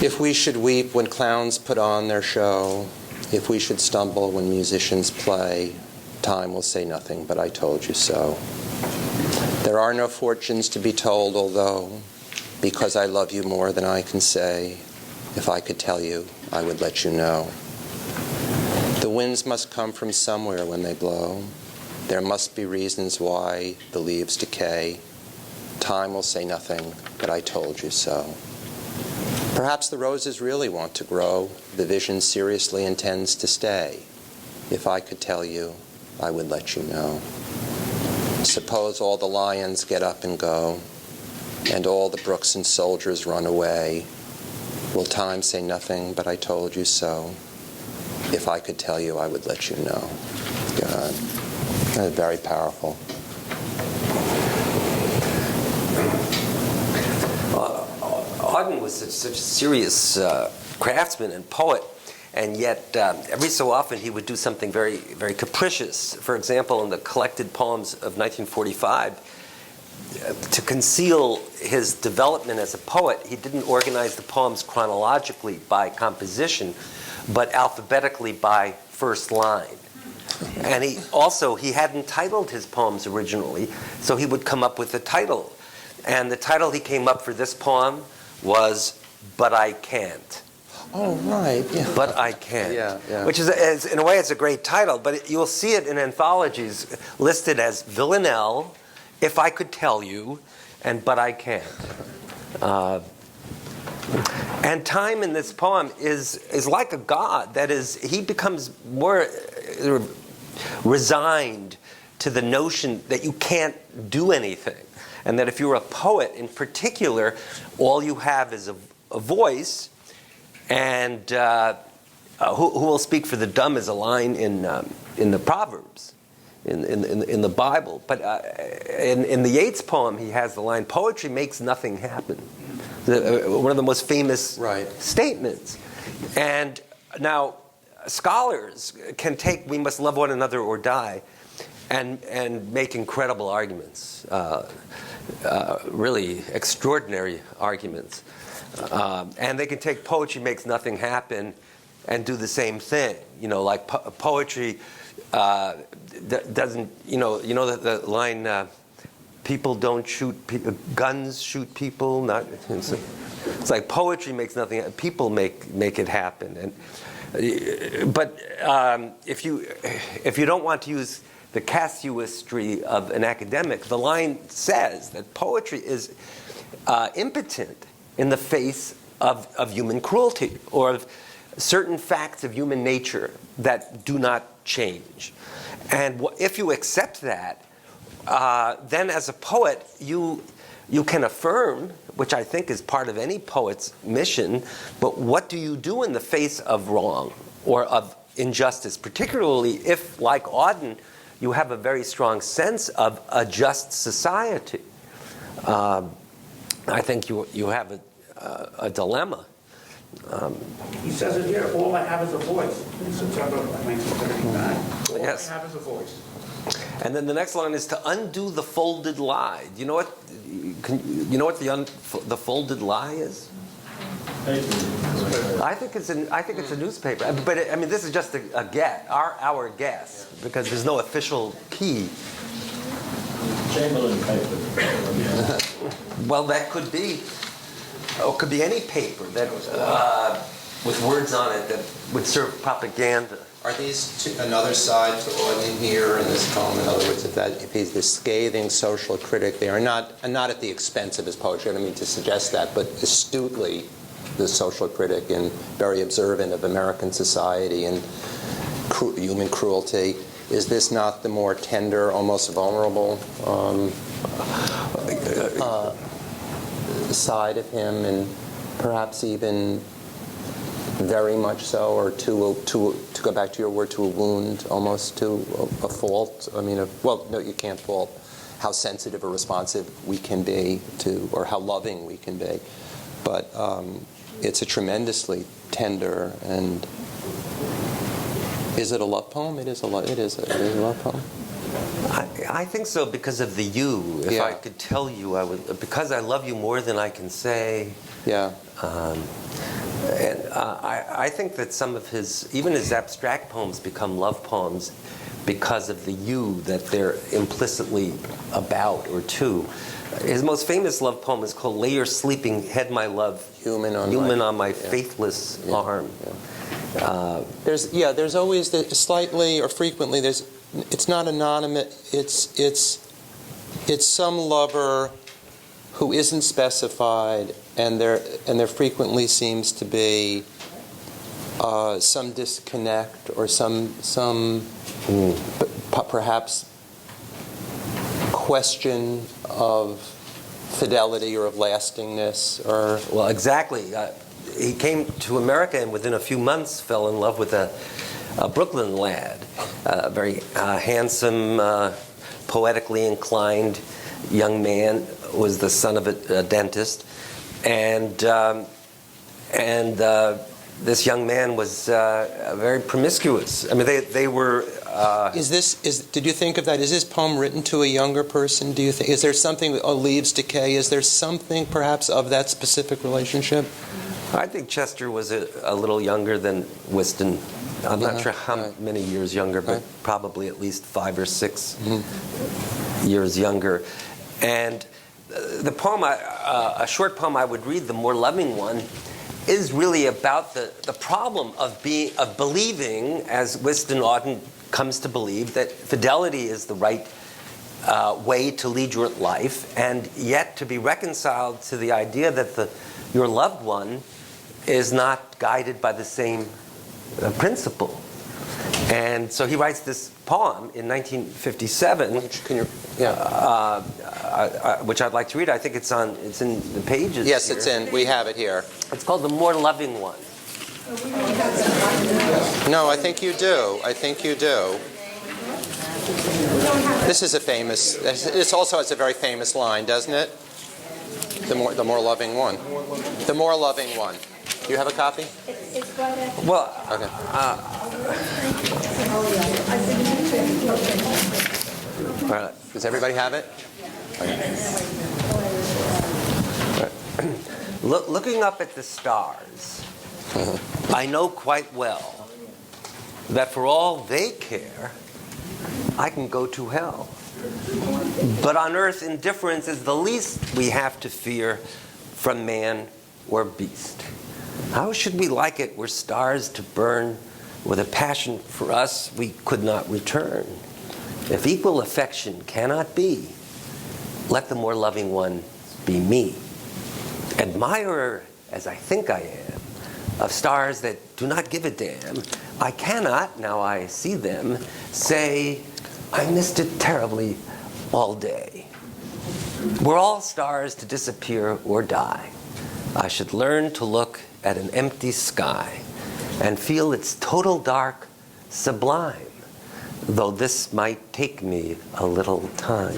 If we should weep when clowns put on their show, if we should stumble when musicians play, time will say nothing, but I told you so. There are no fortunes to be told, although, because I love you more than I can say, if I could tell you, I would let you know. The winds must come from somewhere when they blow. There must be reasons why the leaves decay. Time will say nothing, but I told you so. Perhaps the roses really want to grow. The vision seriously intends to stay. If I could tell you, I would let you know. Suppose all the lions get up and go, and all the brooks and soldiers run away. Will time say nothing, but I told you so? If I could tell you, I would let you know. God, that's very powerful. Auden was such a serious craftsman and poet, and yet every so often he would do something very, very capricious. For example, in the collected poems of 1945, to conceal his development as a poet, he didn't organize the poems chronologically by composition, but alphabetically by first line. And he hadn't titled his poems originally, so he would come up with a title. And the title he came up for this poem was "But I Can't." Oh, right. Yeah. But I Can't. Yeah. Which is, in a way, it's a great title, but you'll see it in anthologies listed as Villanelle, If I Could Tell You, and But I Can't. And time in this poem is like a god. That is, he becomes more resigned to the notion that you can't do anything. And that if you're a poet in particular, all you have is a voice. And who will speak for the dumb is a line in the Proverbs, in the Bible. But in the Yeats poem, he has the line, "Poetry makes nothing happen." One of the most famous statements. And now, scholars can take "We must love one another or die" and make incredible arguments, really extraordinary arguments. And they can take "Poetry makes nothing happen" and do the same thing. Like poetry doesn't, the line, "People don't shoot people, guns shoot people." It's like poetry makes nothing. People make it happen. But if you don't want to use the casuistry of an academic, the line says that poetry is impotent in the face of human cruelty or of certain facts of human nature that do not change. And if you accept that, then as a poet, you can affirm, which I think is part of any poet's mission, but what do you do in the face of wrong or of injustice, particularly if, like Auden, you have a very strong sense of a just society? I think you have a dilemma. He says it here, "All I have is a voice," in September 1939. All Yes. I have is a voice. And then the next line is to undo the folded lie. Do you know what? You know what the folded lie is? I think it's a newspaper. But this is just a guess, our guess, because there's no official key. Chamberlain paper. Well, that could be, or it could be any paper that with words on it that would serve propaganda. Are these another side to Auden here in this poem? In other words, if he's this scathing social critic, they are not at the expense of his poetry. I don't mean to suggest that, but astutely the social critic and very observant of American society and human cruelty. Is this not the more tender, almost vulnerable side of him, and perhaps even very much so, or to go back to your word, to a wound, almost to a fault? Well, no, you can't fault how sensitive or responsive we can be to, or how loving we can be. But it's a tremendously tender and... Is it a love poem? It is a love poem. I think so, because of the you. If I could tell you, I would, because I love you more than I can say. Yeah. And I think that some of even his abstract poems become love poems because of the you that they're implicitly about or to. His most famous love poem is called "Lay Your Sleeping Head, My Love, Human on My Faithless Arm." Yeah. There's always slightly or frequently it's not anonymous. It's some lover who isn't specified, and there frequently seems to be some disconnect or some perhaps question of fidelity or of lastingness, or... Well, exactly. He came to America and within a few months fell in love with a Brooklyn lad, a very handsome, poetically inclined young man, was the son of a dentist. This young man was very promiscuous. I mean, they were. Did you think of that? Is this poem written to a younger person? Do you think? Is there something? Oh, leaves decay. Is there something perhaps of that specific relationship? I think Chester was a little younger than Whiston. I'm not sure how many years younger, but probably at least 5 or 6 years younger. And the poem, a short poem I would read, the more loving one, is really about the problem of believing, as Whiston Auden comes to believe, that fidelity is the right way to lead your life, and yet to be reconciled to the idea that your loved one is not guided by the same principle. And so he writes this poem in 1957, which I'd like to read. I think it's in the pages. Yes, here. it's in. We have it here. It's called The More Loving One. No, I think you do. I think you do. This is a famous. This also has a very famous line, doesn't it? The more loving one. The more loving one. Do you have a copy? It's right after. Well, Okay. all right. Does everybody have it? Looking up at the stars, I know quite well that for all they care, I can go to hell. But on earth, indifference is the least we have to fear from man or beast. How should we like it were stars to burn with a passion for us we could not return? If equal affection cannot be, let the more loving one be me. Admirer, as I think I am, of stars that do not give a damn, I cannot, now I see them, say, I missed it terribly all day. We're all stars to disappear or die. I should learn to look at an empty sky and feel its total dark sublime, though this might take me a little time.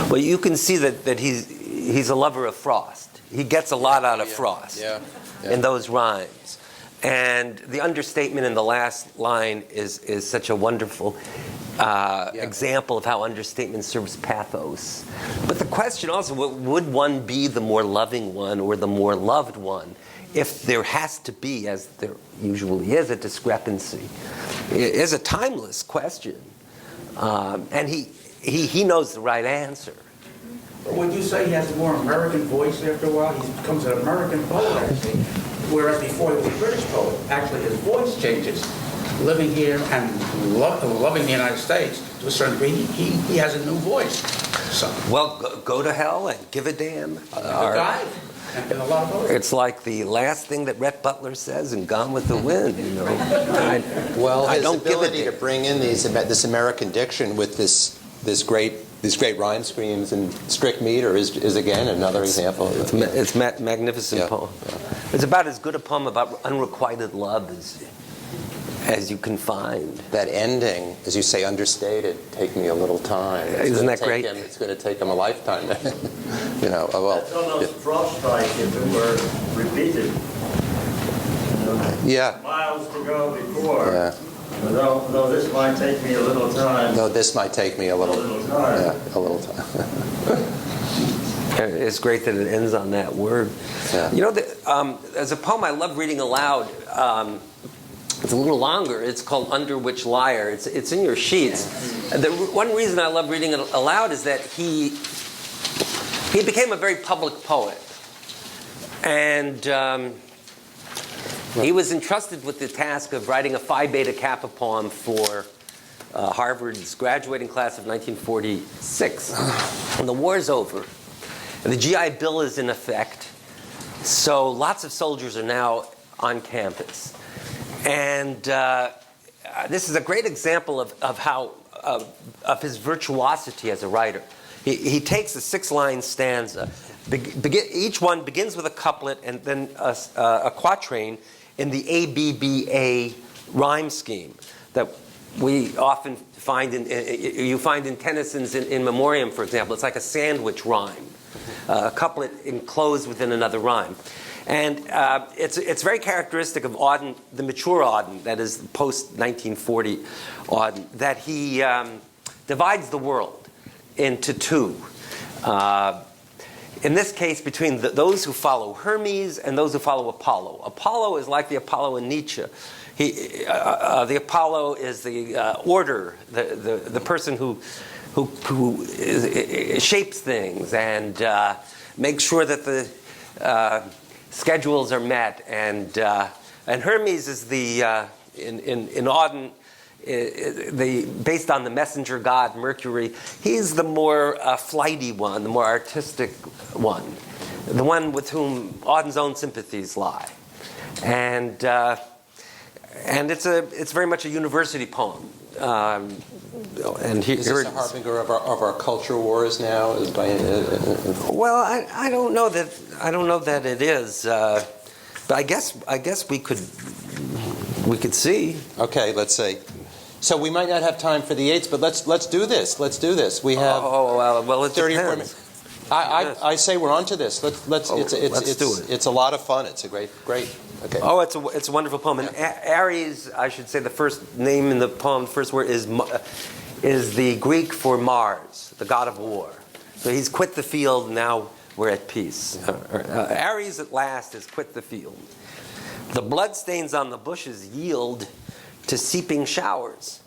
Well, you can see that he's a lover of Frost. He gets a lot out of Frost in those rhymes. And the understatement in the last line is such a wonderful example of how understatement serves pathos. But the question also, would one be the more loving one or the more loved one if there has to be, as there usually is, a discrepancy? It is a timeless question. And he knows the right answer. Would you say he has a more American voice after a while? He becomes an American poet, actually. Whereas before he was a British poet, actually his voice changes. Living here and loving the United States, to a certain degree, he has a new voice. So, Well, go to hell and give a damn. a guy and a lot of others. It's like the last thing that Rhett Butler says in Gone with the Wind, you know. Well, I his don't give a ability to damn. bring in this American diction with these great rhyme schemes and strict meter is again another example. It's magnificent poem. It's about as good a poem about unrequited love as you can find. That ending, as you say, understated, take me a little time. Isn't that great? It's going to take him a lifetime. Well, That's almost Frost-like if it were repeated. yeah. Miles to go before. Yeah. Though this might take me a little time. No, this might take me a little time. Yeah, a little time. It's great that it ends on that word. Yeah. You know, there's a poem I love reading aloud. It's a little longer. It's called Under Which Lyre. It's in your sheets. The one reason I love reading it aloud is that he became a very public poet. And he was entrusted with the task of writing a Phi Beta Kappa poem for Harvard's graduating class of 1946. And the war's over. And the GI Bill is in effect. So lots of soldiers are now on campus. And this is a great example of how of his virtuosity as a writer. He takes a 6-line stanza. Each one begins with a couplet and then a quatrain in the ABBA rhyme scheme that we often find you find in Tennyson's In Memoriam, for example. It's like a sandwich rhyme. a couplet enclosed within another rhyme. And it's very characteristic of Auden, the mature Auden, that is post-1940 Auden, that he divides the world into two. In this case, between those who follow Hermes and those who follow Apollo. Apollo is like the Apollo in Nietzsche. The Apollo is the order, the person who shapes things and makes sure that the schedules are met. And Hermes is the in Auden, based on the messenger god Mercury. He's the more flighty one, the more artistic one, the one with whom Auden's own sympathies lie. And it's very much a university poem. And Is this a harbinger of our culture wars now? Well, I don't know that it is, but I guess we could see. Okay, let's see. So we might not have time for the eights, but let's do this. Let's do this. We have well, it 30 or 40 depends. minutes. I say we're on to this. Let's do it. It's a lot of fun. It's a great. Okay. Oh, it's a wonderful poem. And Ares, I should say, the first name in the poem, the first word is the Greek for Mars, the god of war. So he's quit the field. Now we're at peace. Ares at last has quit the field. The bloodstains on the bushes yield to seeping showers,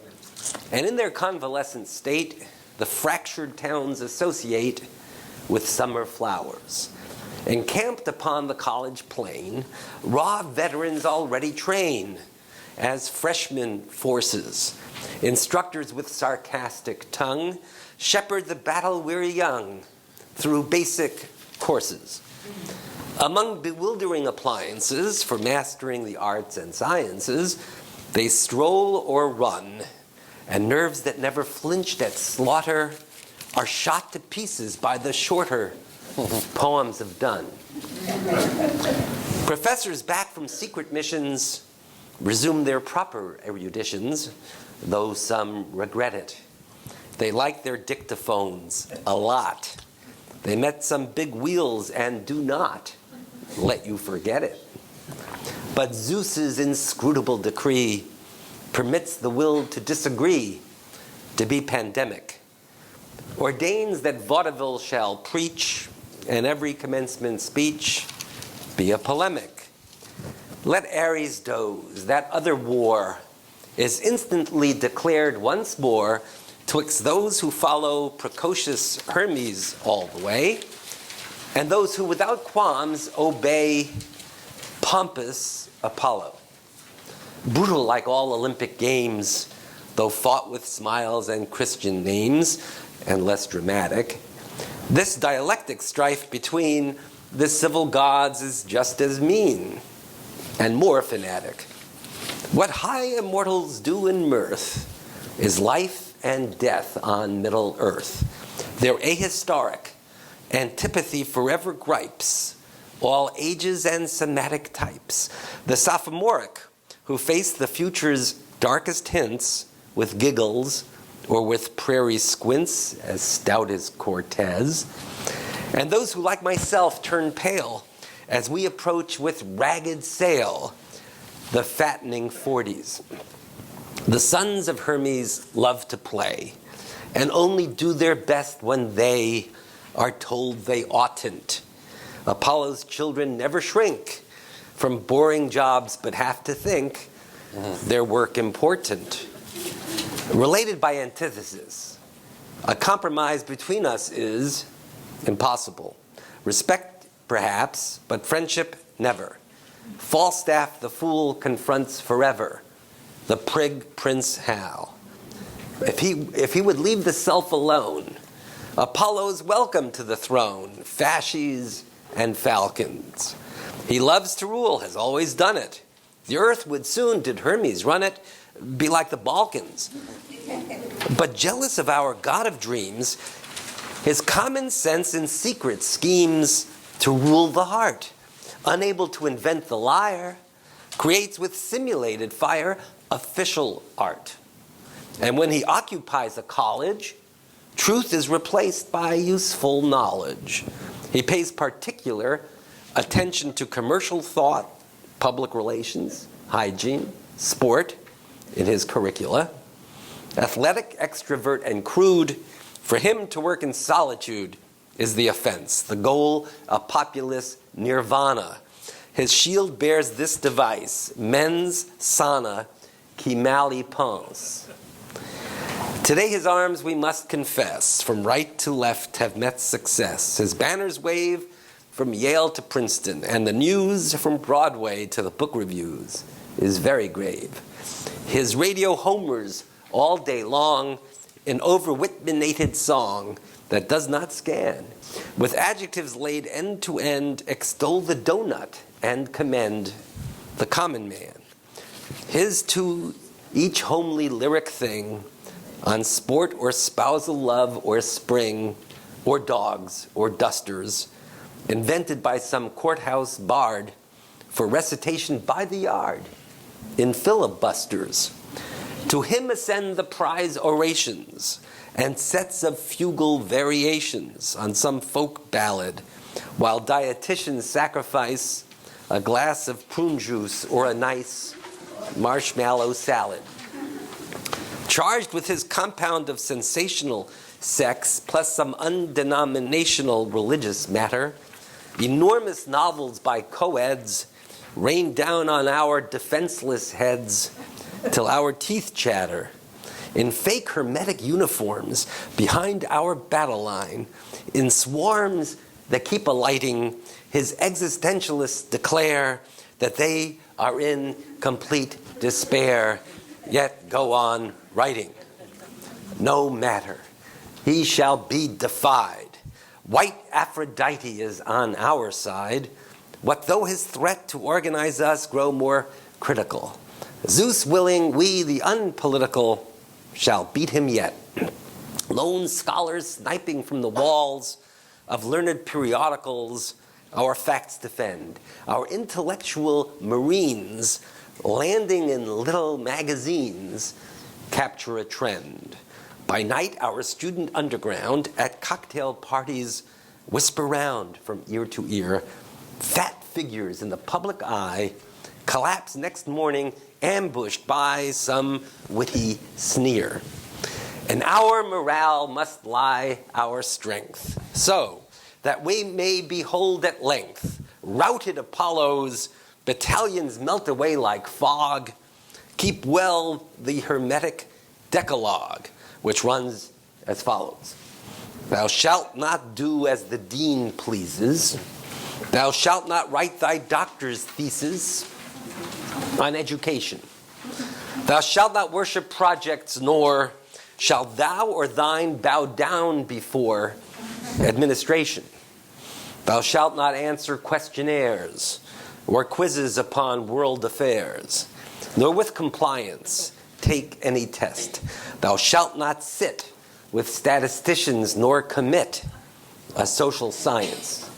and in their convalescent state, the fractured towns associate with summer flowers. Encamped upon the college plain, raw veterans already train as freshman forces. Instructors with sarcastic tongue shepherd the battle-weary young through basic courses. Among bewildering appliances for mastering the arts and sciences, they stroll or run, and nerves that never flinched at slaughter are shot to pieces by the shorter poems have done. Professors back from secret missions resume their proper eruditions, though some regret it. They like their dictaphones a lot. They met some big wheels and do not let you forget it. But Zeus's inscrutable decree permits the will to disagree to be pandemic, ordains that vaudeville shall preach and every commencement speech be a polemic. Let Ares doze, that other war is instantly declared once more twixt those who follow precocious Hermes all the way and those who without qualms obey pompous Apollo. Brutal like all Olympic games, though fought with smiles and Christian names, and less dramatic, this dialectic strife between the civil gods is just as mean and more fanatic. What high immortals do in mirth is life and death on Middle Earth. Their ahistoric antipathy forever gripes all ages and somatic types. The sophomoric, who face the future's darkest hints with giggles or with prairie squints as stout as Cortez, and those who, like myself, turn pale as we approach with ragged sail the fattening 40s. The sons of Hermes love to play and only do their best when they are told they oughtn't. Apollo's children never shrink from boring jobs but have to think their work important. Related by antithesis, a compromise between us is impossible. Respect, perhaps, but friendship, never. Falstaff the fool confronts forever the prig Prince Hal. If he would leave the self alone, Apollo's welcome to the throne, fasces and falcons. He loves to rule, has always done it. The earth would soon, did Hermes run it, be like the Balkans. But jealous of our god of dreams, his common sense in secret schemes to rule the heart, unable to invent the lyre, creates with simulated fire official art. And when he occupies a college, truth is replaced by useful knowledge. He pays particular attention to commercial thought, public relations, hygiene, sport in his curricula. Athletic, extrovert, and crude, for him to work in solitude is the offense, the goal of populist nirvana. His shield bears this device, mens sana qui mal y pense. Today his arms, we must confess, from right to left have met success. His banners wave from Yale to Princeton, and the news from Broadway to the book reviews is very grave. His radio homers all day long, an over-Whitmanated song that does not scan. With adjectives laid end to end, extol the donut and commend the common man. His to each homely lyric thing, on sport or spousal love or spring, or dogs or dusters, invented by some courthouse bard for recitation by the yard in filibusters. To him ascend the prize orations and sets of fugal variations on some folk ballad, while dietitians sacrifice a glass of prune juice or a nice marshmallow salad. Charged with his compound of sensational sex plus some undenominational religious matter, enormous novels by co-eds rain down on our defenseless heads till our teeth chatter. In fake hermetic uniforms behind our battle line, in swarms that keep alighting, his existentialists declare that they are in complete despair, yet go on writing. No matter, he shall be defied. White Aphrodite is on our side. What though his threat to organize us grow more critical? Zeus willing, we, the unpolitical, shall beat him yet. Lone scholars sniping from the walls of learned periodicals, our facts defend. Our intellectual marines, landing in little magazines, capture a trend. By night, our student underground at cocktail parties whisper round from ear to ear. Fat figures in the public eye collapse next morning, ambushed by some witty sneer. In our morale must lie our strength, so that we may behold at length routed Apollos, battalions melt away like fog. Keep well the hermetic decalogue, which runs as follows. Thou shalt not do as the dean pleases. Thou shalt not write thy doctor's thesis on education. Thou shalt not worship projects, nor shalt thou or thine bow down before administration. Thou shalt not answer questionnaires or quizzes upon world affairs, nor with compliance take any test. Thou shalt not sit with statisticians, nor commit a social science.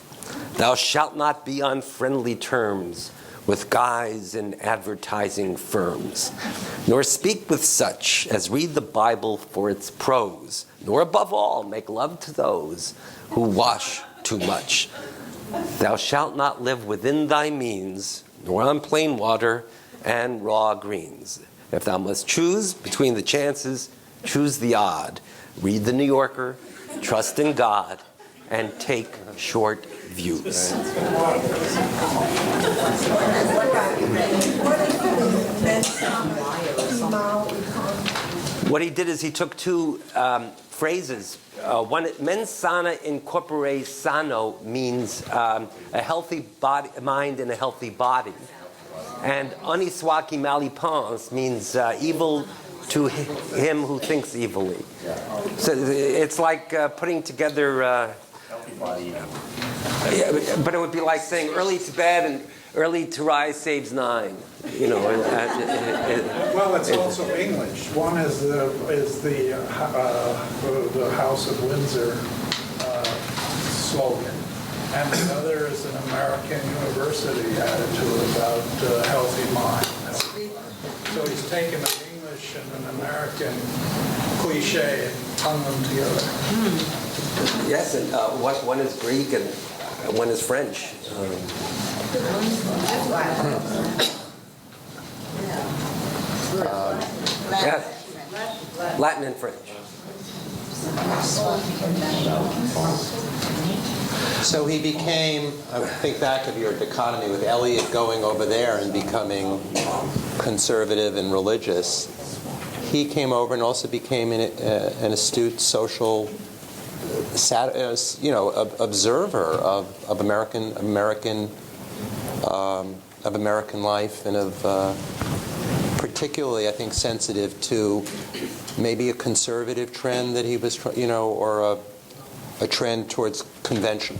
Thou shalt not be on friendly terms with guys in advertising firms, nor speak with such as read the Bible for its prose, nor above all make love to those who wash too much. Thou shalt not live within thy means, nor on plain water and raw greens. If thou must choose between the chances, choose the odd. Read the New Yorker, trust in God, and take short views. What he did is he took two phrases. One, mens sana in corpore sano, means a healthy body, mind and a healthy body. And aniswaki malipens means evil to him who thinks evilly. So it's like putting together... but it would be like saying early to bed and early to rise saves nine. You know. Well, it's also English. One is the House of Windsor slogan, and the other is an American university attitude about healthy mind. So he's taken an English and an American cliche and hung them together. Yes, and one is Greek, and one is French. Yeah, Latin and French. So he became, I think back of your dichotomy with Eliot going over there and becoming conservative and religious. He came over and also became an astute social observer of American life, and of particularly, I think, sensitive to maybe a conservative trend that he was, or a trend towards convention.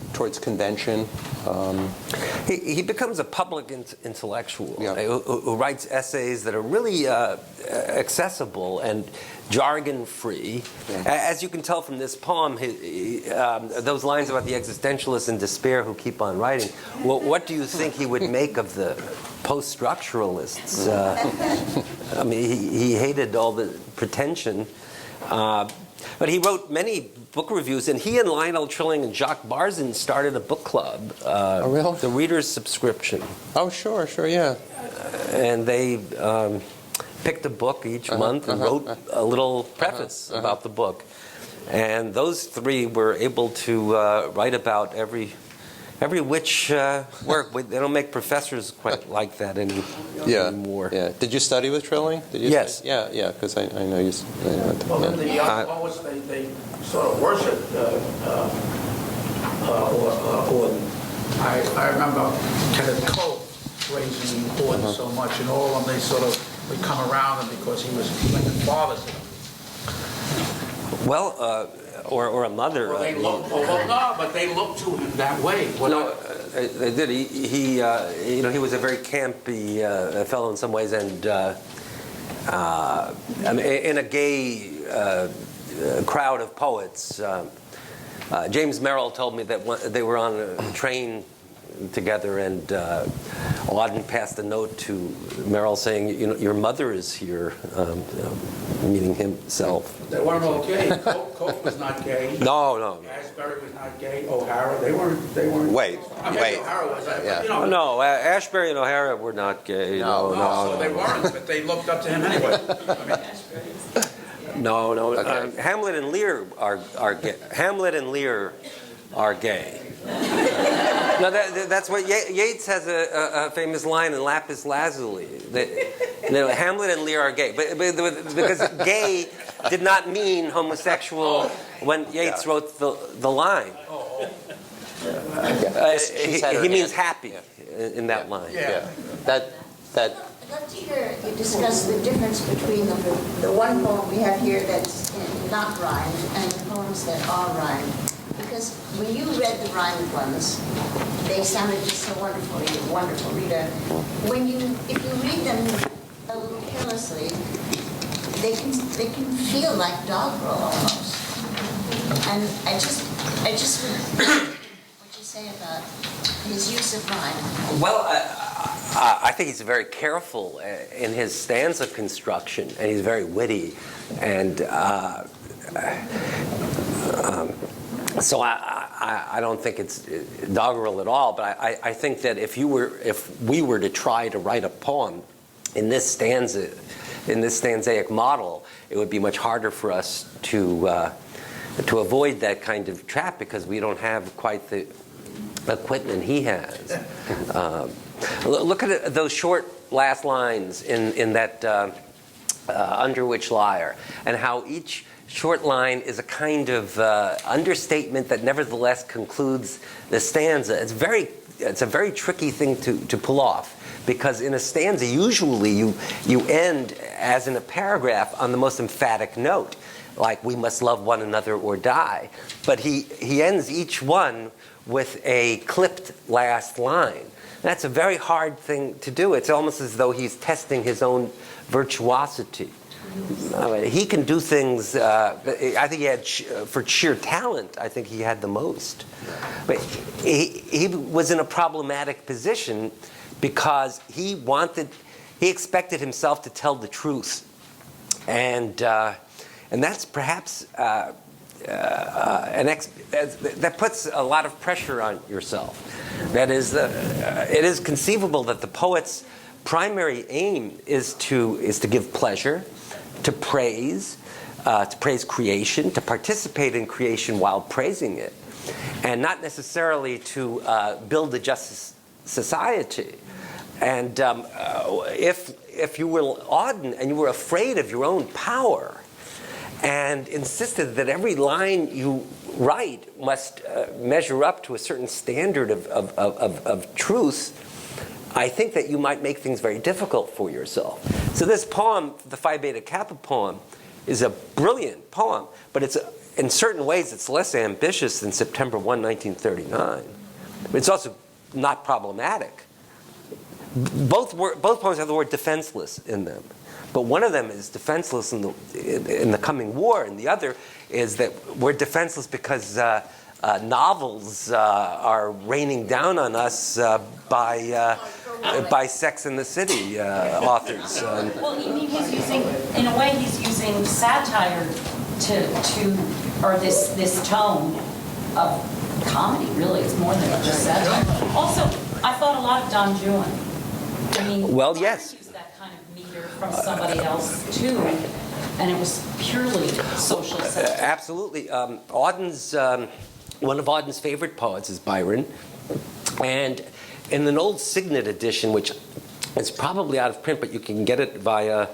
He becomes a public intellectual, Yeah. who writes essays that are really accessible and jargon-free. Yeah. As you can tell from this poem, those lines about the existentialists in despair who keep on writing, well, what do you think he would make of the post-structuralists? I mean, he hated all the pretension. But he wrote many book reviews, and he and Lionel Trilling and Jacques Barzin started a book club, really? the Reader's Subscription. Oh, sure, yeah. And they picked a book each month and wrote a little preface about the book. And those three were able to write about every which work. They don't make professors quite like that anymore. Yeah. Did you study with Trilling? Yes. Yeah, because I know you. Well, then the young poets, they sort of worshiped Auden. I remember Kenneth Coe praising Auden so much, and all of them, they sort of would come around him because he went to father to them. Well, or a mother. Well, they looked, no, but they looked to him that way. They did. He was a very campy fellow in some ways, and I mean, in a gay crowd of poets. James Merrill told me that they were on a train together, and Auden passed a note to Merrill saying, your mother is here, meaning himself. They weren't all gay. Coke was not gay. No. Ashbery was not gay. O'Hara, they weren't. Wait. O'Hara was. Yeah. No, Ashbery and O'Hara were not gay. No. So they weren't, but they looked up to him anyway. No. Okay. Hamlet and Lear are gay. Hamlet and Lear are gay. No, that's what Yeats has a famous line in Lapis Lazuli. Hamlet and Lear are gay, but because gay did not mean homosexual when Yeats wrote the line. He means happy in that line. Yeah. That. I'd love to hear you discuss the difference between the one poem we have here that's not rhymed and the poems that are rhymed. Because when you read the rhymed ones, they sounded just so wonderful, Rita. If you read them a little carelessly, they can feel like doggerel almost. And I just what you say about his use of rhyme. Well, I think he's very careful in his stanza construction, and he's very witty, and so I don't think it's doggerel at all. But I think that if we were to try to write a poem in this stanzaic model, it would be much harder for us to avoid that kind of trap because we don't have quite the equipment he has. Look at those short last lines in that Under Which Lyre, and how each short line is a kind of understatement that nevertheless concludes the stanza. It's a very tricky thing to pull off, because in a stanza usually you end, as in a paragraph, on the most emphatic note, like we must love one another or die. But he ends each one with a clipped last line. That's a very hard thing to do. It's almost as though he's testing his own virtuosity. I mean, he can do things. I think he had, for sheer talent, I think he had the most. But he was in a problematic position because he expected himself to tell the truth, and that's perhaps that puts a lot of pressure on yourself. That is, it is conceivable that the poet's primary aim is to give pleasure, to praise creation, to participate in creation while praising it, and not necessarily to build a just society. And if you were Auden and you were afraid of your own power and insisted that every line you write must measure up to a certain standard of truth, I think that you might make things very difficult for yourself. So this poem, the Phi Beta Kappa poem, is a brilliant poem, but in certain ways it's less ambitious than September 1, 1939. But it's also not problematic. Both poems have the word defenseless in them. But one of them is defenseless in the coming war, and the other is that we're defenseless because novels are raining down on us by Sex and the City authors. Well, he's using, in a way, he's using satire or this tone of comedy. Really, it's more than just satire. Also, I thought a lot of Don Juan. I mean, well, yes. Used that kind of meter from somebody else too, and it was purely social satire. Absolutely. Auden's one of Auden's favorite poets is Byron, and in an old Signet edition, which is probably out of print, but you can get it via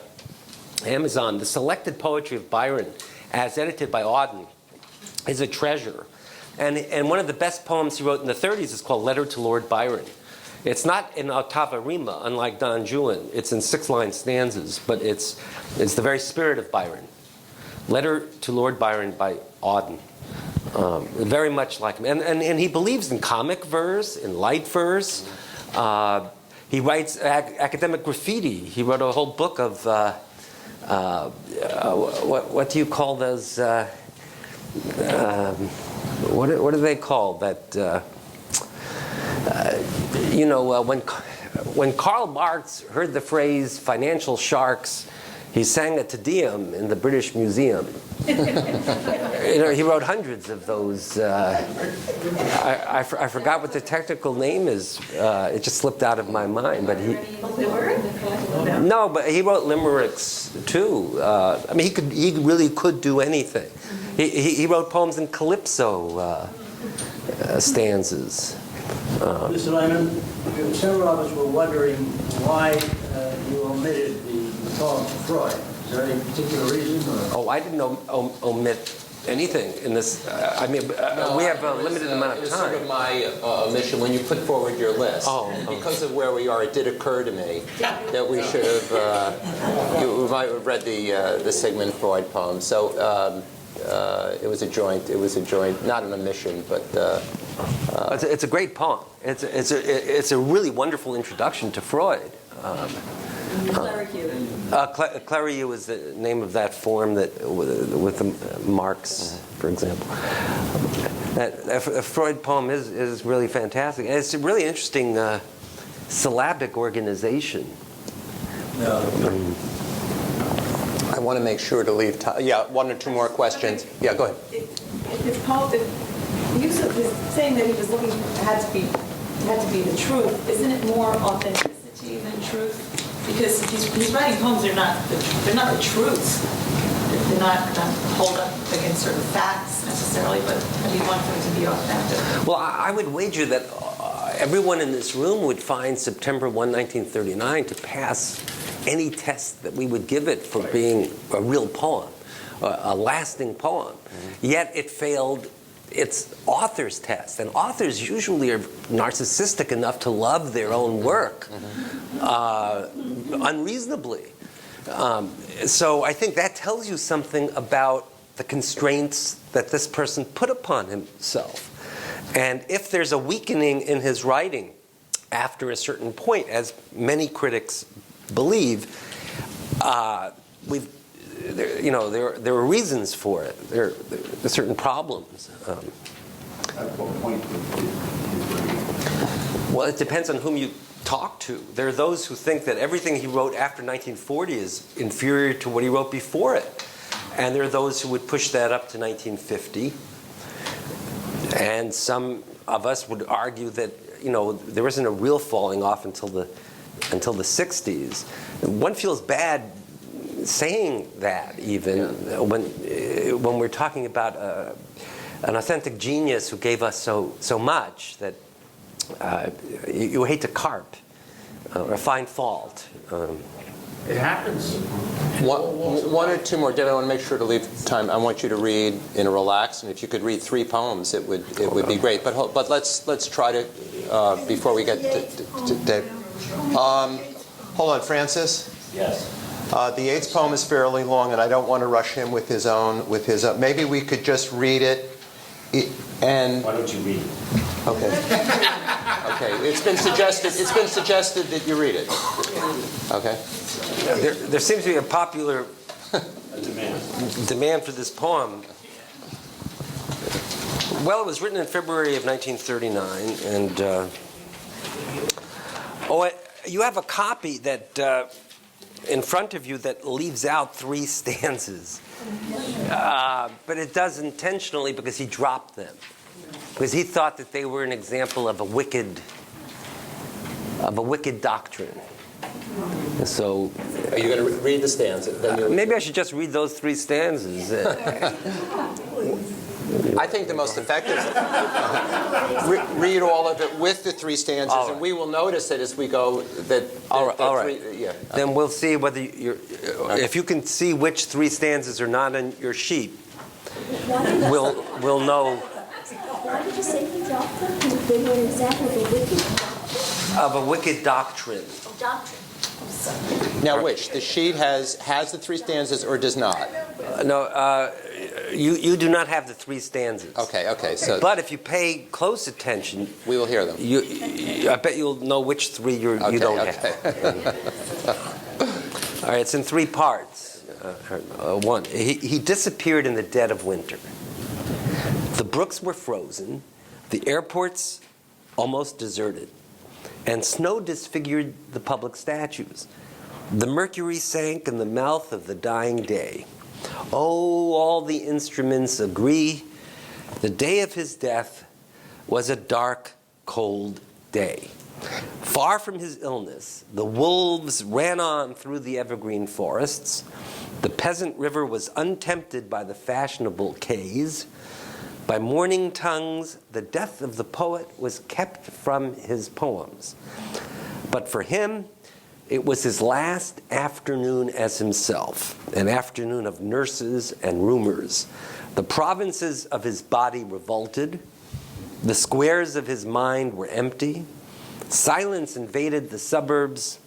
Amazon, the selected poetry of Byron, as edited by Auden, is a treasure. And one of the best poems he wrote in the 30s is called Letter to Lord Byron. It's not in ottava rima, unlike Don Juan. It's in 6-line stanzas, but it's the very spirit of Byron. Letter to Lord Byron by Auden. Very much like him. And he believes in comic verse, in light verse. He writes academic graffiti. He wrote a whole book of, what do you call those, what do they call that? When Karl Marx heard the phrase financial sharks, he sang a Te Deum in the British Museum. He wrote hundreds of those. I forgot what the technical name is. It just slipped out of my mind. But but he wrote limericks too. He really could do anything. He wrote poems in calypso stanzas. Mr. Lehman, several of us were wondering why you omitted the poem to Freud. Is there any particular reason? Oh, I didn't omit anything in this. We have a limited amount of time. It was sort of my omission when you put forward your list. Because of where we are, it did occur to me that we should have. You might have read the Sigmund Freud poem. So it was a joint. Not an omission, but. It's a great poem. It's a really wonderful introduction to Freud. Clairvaux is the name of that form that with the Marx, for example. That Freud poem is really fantastic, and it's a really interesting syllabic organization. I want to make sure to leave time. Yeah, one or two more questions. Yeah, go ahead. Saying that he was looking had to be the truth. Isn't it more authenticity than truth? Because he's writing poems, they're not the truths. They're not hold up against certain facts necessarily, but he wants them to be authentic. Well, I would wager that everyone in this room would find September 1, 1939 to pass any test that we would give it for being a real poem, a lasting poem. Yet it failed its author's test. And authors usually are narcissistic enough to love their own work unreasonably. So I think that tells you something about the constraints that this person put upon himself. And if there's a weakening in his writing after a certain point, as many critics believe, there are reasons for it. There are certain problems. At what point Well, it depends on whom you talk to. There are those who think that everything he wrote after 1940 is inferior to what he wrote before it. And there are those who would push that up to 1950. And some of us would argue that, there isn't a real falling off until the 60s. One feels bad saying that, even when we're talking about an authentic genius who gave us so much that you hate to carp or find fault. It happens. One or two more. David, I want to make sure to leave time. I want you to read in a relaxed, and if you could read 3 poems, it would be great. But let's try to before we get to Dave. Hold on, Francis. Yes. The 8th poem is fairly long, and I don't want to rush him with his own. Maybe we could just read it. And Why don't you read it? okay. Okay. It's been suggested that you read it. Okay. There seems to be a popular demand for this poem. Well, it was written in February of 1939, and you have a copy that in front of you that leaves out 3 stanzas, but it does intentionally because he dropped them, because he thought that they were an example of a wicked doctrine. So, are you going to read the stanza? Maybe I should just read those 3 stanzas. I think the most effective. Read all of it with the 3 stanzas, right. and we will notice it as we go. All right. Then we'll see whether if you can see which 3 stanzas are not on your sheet. We'll know. Why did you say he dropped them? They were an example of a wicked doctrine. doctrine. Now, which the sheet has the 3 stanzas or does not? No. You do not have the 3 stanzas. Okay. So, but if you pay close attention, we will hear them. I bet you'll know which 3 you don't have. All right, it's in 3 parts. 1. He disappeared in the dead of winter. The brooks were frozen, the airports almost deserted, and snow disfigured the public statues. The mercury sank in the mouth of the dying day. Oh, all the instruments agree. The day of his death was a dark, cold day. Far from his illness, the wolves ran on through the evergreen forests. The peasant river was untempted by the fashionable quays. By morning tongues, the death of the poet was kept from his poems. But for him, it was his last afternoon as himself, an afternoon of nurses and rumors. The provinces of his body revolted. The squares of his mind were empty. Silence invaded the suburbs.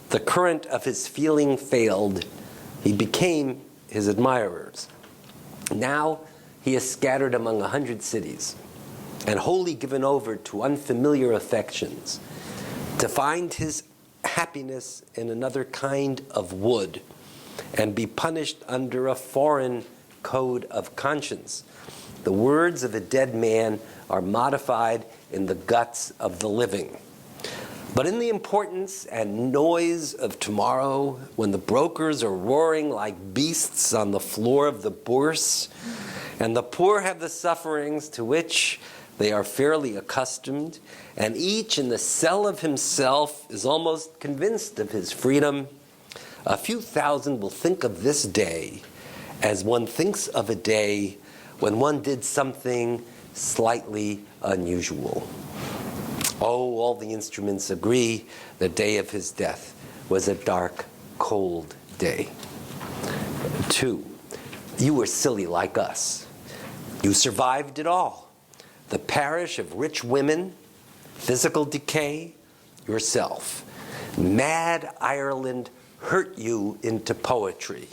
The current of his feeling failed. He became his admirers. Now he is scattered among 100 cities and wholly given over to unfamiliar affections, to find his happiness in another kind of wood and be punished under a foreign code of conscience. The words of a dead man are modified in the guts of the living. But in the importance and noise of tomorrow, when the brokers are roaring like beasts on the floor of the bourse, and the poor have the sufferings to which they are fairly accustomed, and each in the cell of himself is almost convinced of his freedom, a few thousand will think of this day as one thinks of a day when one did something slightly unusual. Oh, all the instruments agree the day of his death was a dark, cold day. 2, you were silly like us. You survived it all. The parish of rich women, physical decay, yourself. Mad Ireland hurt you into poetry.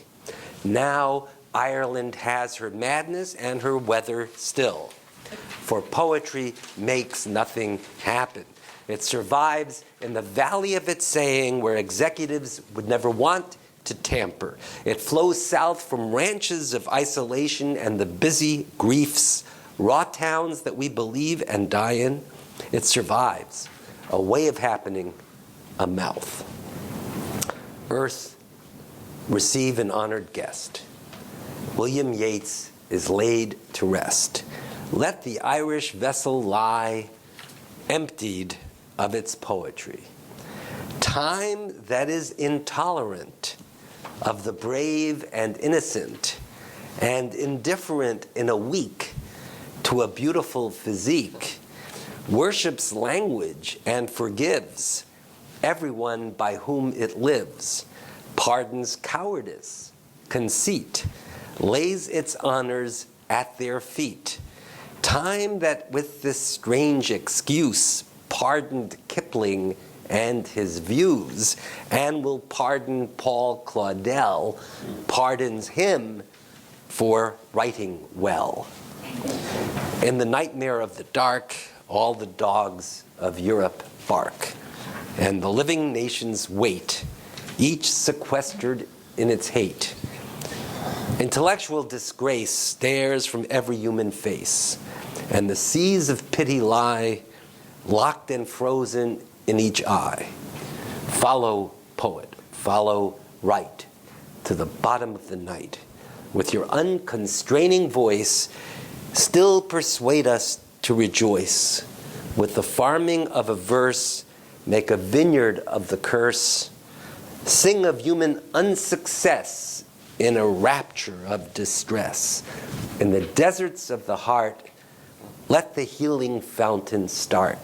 Now Ireland has her madness and her weather still. For poetry makes nothing happen. It survives in the valley of its saying where executives would never want to tamper. It flows south from ranches of isolation and the busy griefs, raw towns that we believe and die in. It survives. A way of happening, a mouth. Earth, receive an honored guest. William Yeats is laid to rest. Let the Irish vessel lie emptied of its poetry. Time that is intolerant of the brave and innocent, and indifferent in a week to a beautiful physique, worships language and forgives everyone by whom it lives, pardons cowardice, conceit, lays its honors at their feet. Time that with this strange excuse pardoned Kipling and his views, and will pardon Paul Claudel, pardons him for writing well. In the nightmare of the dark, all the dogs of Europe bark, and the living nations wait, each sequestered in its hate. Intellectual disgrace stares from every human face, and the seas of pity lie locked and frozen in each eye. Follow, poet, follow, write, to the bottom of the night. With your unconstraining voice, still persuade us to rejoice. With the farming of a verse, make a vineyard of the curse. Sing of human unsuccess in a rapture of distress. In the deserts of the heart, let the healing fountain start.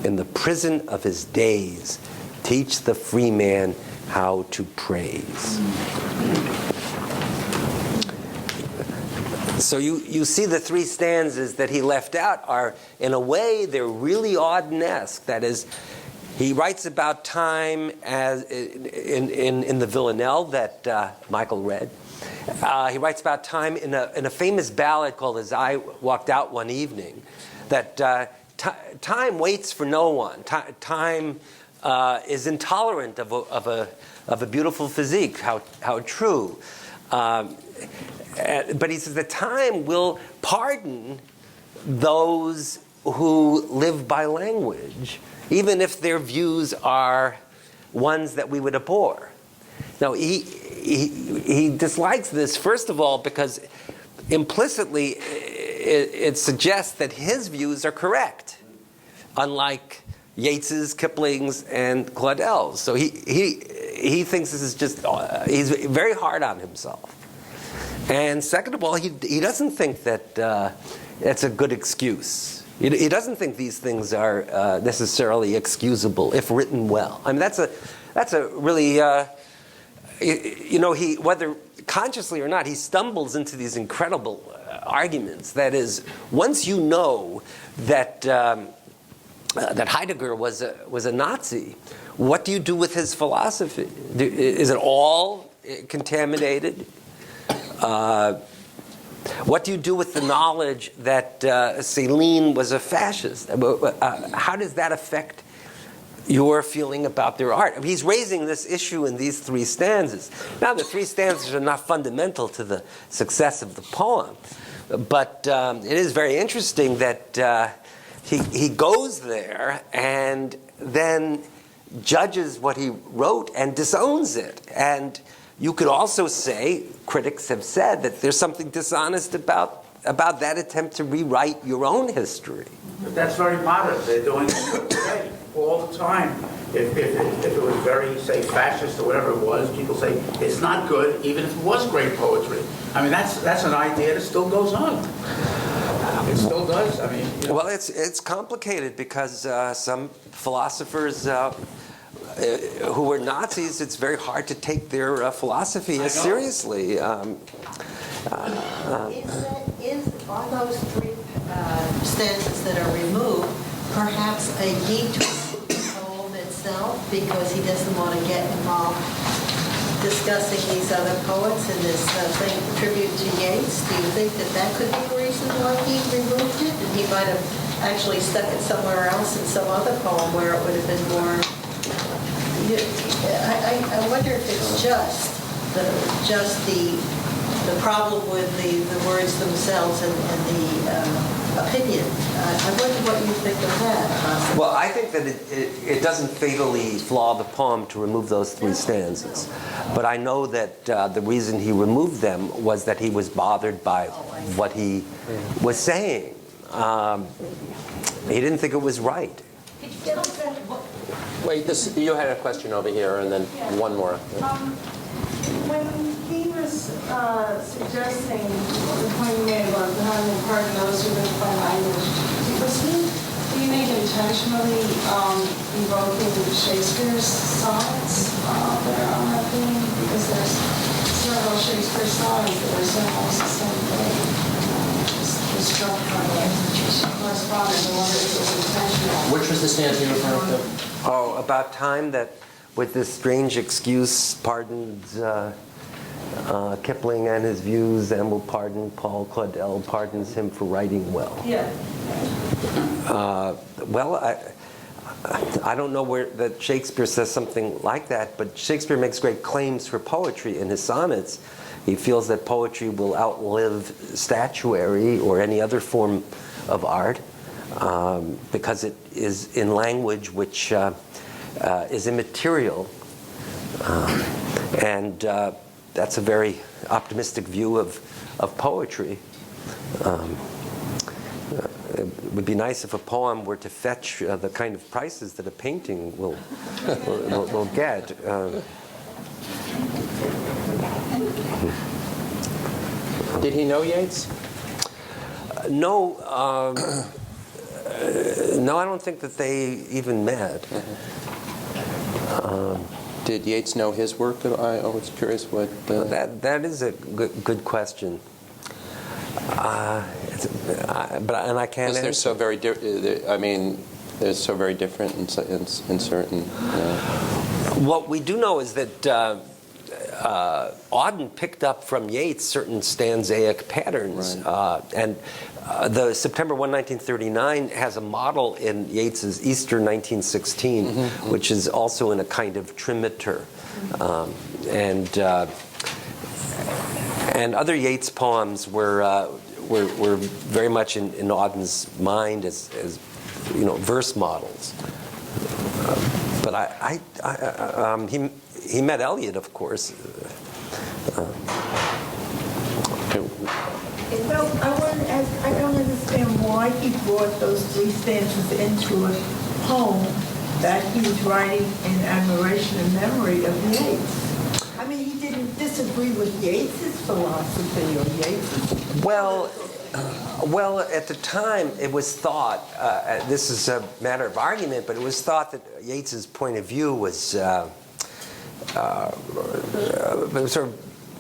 In the prison of his days, teach the free man how to praise. So you see the three stanzas that he left out are, in a way, they're really Auden-esque. That is, he writes about time as in the Villanelle that Michael read. He writes about time in a famous ballad called "As I Walked Out One Evening," that time waits for no one. Time is intolerant of a beautiful physique. How true. But he says that time will pardon those who live by language, even if their views are ones that we would abhor. Now, he dislikes this, first of all, because implicitly it suggests that his views are correct, unlike Yeats's, Kipling's, and Claudel's. So he thinks this is just, he's very hard on himself. And second of all, he doesn't think that it's a good excuse. He doesn't think these things are necessarily excusable if written well. I mean, that's a really, whether consciously or not, he stumbles into these incredible arguments. That is, once you know that that Heidegger was a Nazi, what do you do with his philosophy? Is it all contaminated? What do you do with the knowledge that Céline was a fascist? How does that affect your feeling about their art? I mean, he's raising this issue in these three stanzas. Now, the three stanzas are not fundamental to the success of the poem, but it is very interesting that he goes there and then judges what he wrote and disowns it. And you could also say, critics have said, that there's something dishonest about that attempt to rewrite your own history. But that's very modern. They're doing it today, all the time. If it was very, say, fascist or whatever it was, people say it's not good, even if it was great poetry. I mean, that's an idea that still goes on. It still does. I mean, you know. Well, it's complicated because some philosophers who were Nazis, it's very hard to take their philosophy as seriously. Are those three stanzas that are removed perhaps a detour to the poem itself because he doesn't want to get involved discussing these other poets in this thing, tribute to Yeats? Do you think that could be a reason why he removed it? And he might have actually stuck it somewhere else in some other poem where it would have been more... I wonder if it's just the problem with the words themselves and the opinion. I wonder what you think of that. Well, I think that it doesn't fatally flaw the poem to remove those 3 stanzas. But I know that the reason he removed them was that he was bothered by what he was saying. He didn't think it was right. Wait, you had a question over here, and then one more. When he was suggesting the point you made about having to pardon those who live by language, was he being intentionally evoking Shakespeare's sonnets that are on that theme? Because there's several Shakespeare sonnets that are saying almost the same thing. Just struck from the correspondence. I wonder if it was intentional. Which was the stanza you were referring to? Oh, about time that with this strange excuse pardoned Kipling and his views, and will pardon Paul Claudel, pardons him for writing well. Yeah. Well, I don't know where that Shakespeare says something like that, but Shakespeare makes great claims for poetry in his sonnets. He feels that poetry will outlive statuary or any other form of art because it is in language which is immaterial. And that's a very optimistic view of poetry. It would be nice if a poem were to fetch the kind of prices that a painting will get. Did he know Yeats? No, no, I don't think that they even met. Did Yeats know his work? I was curious what... That is a good question. And I can't answer. They're so very I mean, they're so very different in certain... What we do know is that Auden picked up from Yeats certain stanzaic patterns. Right. And the September 1, 1939 has a model in Yeats's Easter 1916, which is also in a kind of trimeter. And other Yeats poems were very much in Auden's mind as you know, verse models. But he met Eliot, of course. Well, I don't understand why he brought those 3 stanzas into a poem that he was writing in admiration and memory of Yeats. I mean, he didn't disagree with Yeats's philosophy or Yeats's... Well, at the time, it was thought, this is a matter of argument, but it was thought that Yeats's point of view was sort of,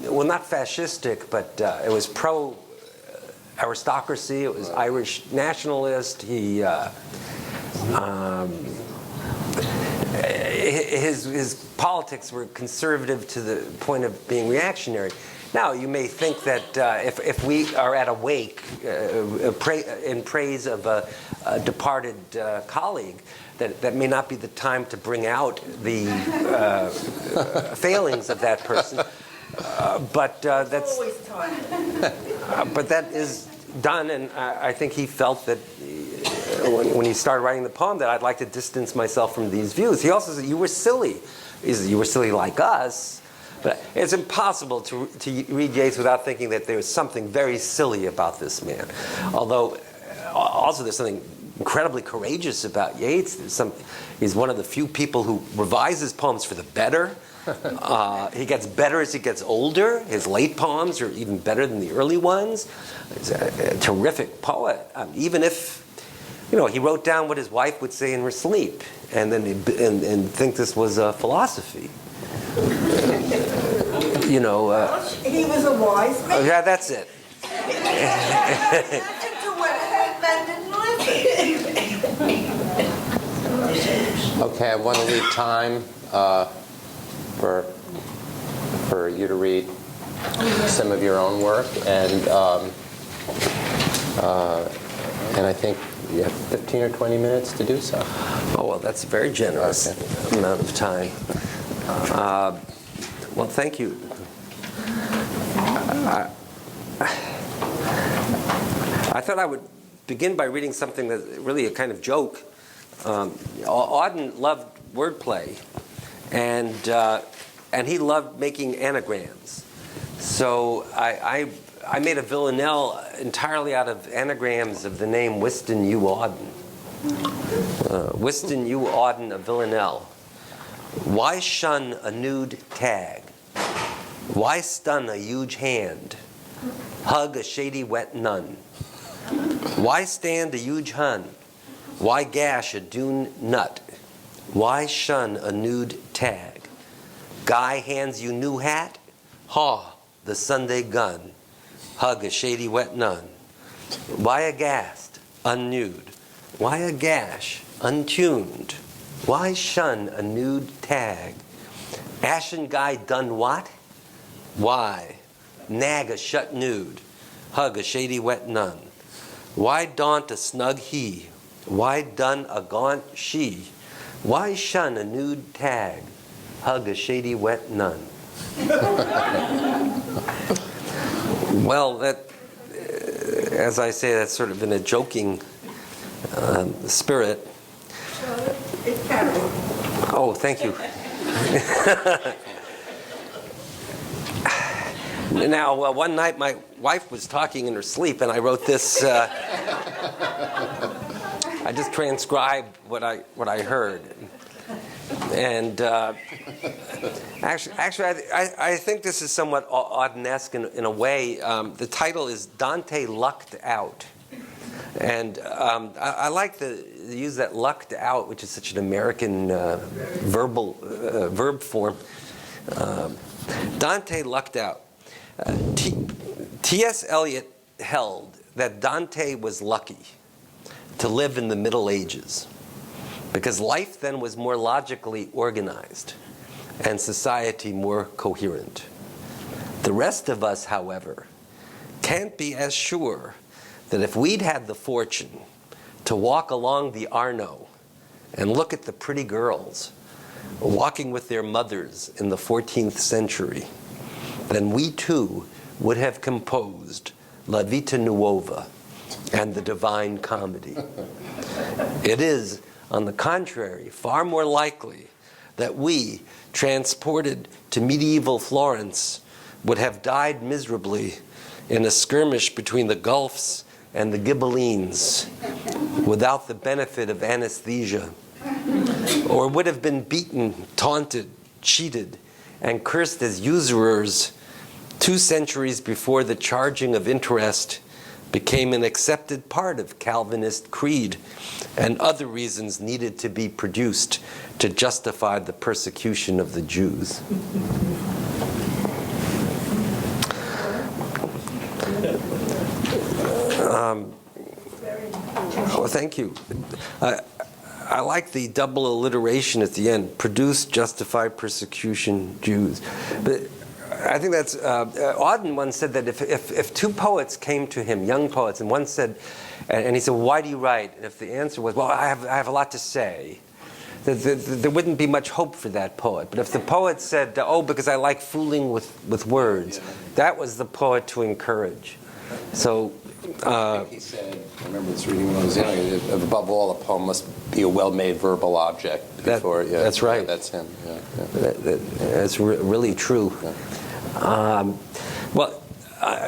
well, not fascistic, but it was pro-aristocracy, it was Irish nationalist. His politics were conservative to the point of being reactionary. Now, you may think that if we are at a wake in praise of a departed colleague, that may not be the time to bring out the failings of that person. But that's always time. but that is done, and I think he felt that when he started writing the poem that I'd like to distance myself from these views. He also said, "You were silly. You were silly like us." But it's impossible to read Yeats without thinking that there's something very silly about this man. Although, also there's something incredibly courageous about Yeats. He's one of the few people who revises poems for the better. He gets better as he gets older. His late poems are even better than the early ones. He's a terrific poet. Even if, you know, he wrote down what his wife would say in her sleep, and then and think this was a philosophy. You know. He was a wise man. Yeah, that's it. Okay, I want to leave time for you to read some of your own work, and I think you have 15 or 20 minutes to do so. Oh, well, that's a very generous amount of time. Well, thank you. I thought I would begin by reading something that's really a kind of joke. Auden loved wordplay, and he loved making anagrams. So I made a villanelle entirely out of anagrams of the name Whiston U. Auden. Whiston U. Auden, a villanelle. Why shun a nude tag? Why stun a huge hand? Hug a shady wet nun? Why stand a huge hun? Why gash a dune nut? Why shun a nude tag? Guy hands you new hat? Haw, the Sunday gun. Hug a shady wet nun. Why aghast, unnude? Why a gash, untuned? Why shun a nude tag? Ashen guy done what? Why? Nag a shut nude. Hug a shady wet nun. Why daunt a snug he? Why dun a gaunt she? Why shun a nude tag? Hug a shady wet nun. Well, that, as I say, that's sort of in a joking spirit. Oh, thank you. Now, one night my wife was talking in her sleep, and I wrote this. I just transcribed what I heard, and actually, I think this is somewhat Audenesque in a way. The title is Dante Lucked Out, and I like to use that lucked out, which is such an American verb form. Dante lucked out. T.S. Eliot held that Dante was lucky to live in the Middle Ages because life then was more logically organized and society more coherent. The rest of us, however, can't be as sure that if we'd had the fortune to walk along the Arno and look at the pretty girls walking with their mothers in the 14th century, then we too would have composed La Vita Nuova and the Divine Comedy. It is, on the contrary, far more likely that we, transported to medieval Florence, would have died miserably in a skirmish between the Guelphs and the Ghibellines without the benefit of anesthesia, or would have been beaten, taunted, cheated, and cursed as usurers 2 centuries before the charging of interest became an accepted part of Calvinist creed, and other reasons needed to be produced to justify the persecution of the Jews. Oh, thank you. I like the double alliteration at the end: produce, justify, persecution, Jews. But I think that's, Auden once said that if 2 poets came to him, young poets, and one said, and he said, why do you write? And if the answer was, well, I have a lot to say, there wouldn't be much hope for that poet. But if the poet said, oh, because I like fooling with words, that was the poet to encourage. So, I think he said, I remember this reading when I was young, above all, a poem must be a well-made verbal object. Before, that's right. That's him. Yeah. That's really true. Yeah.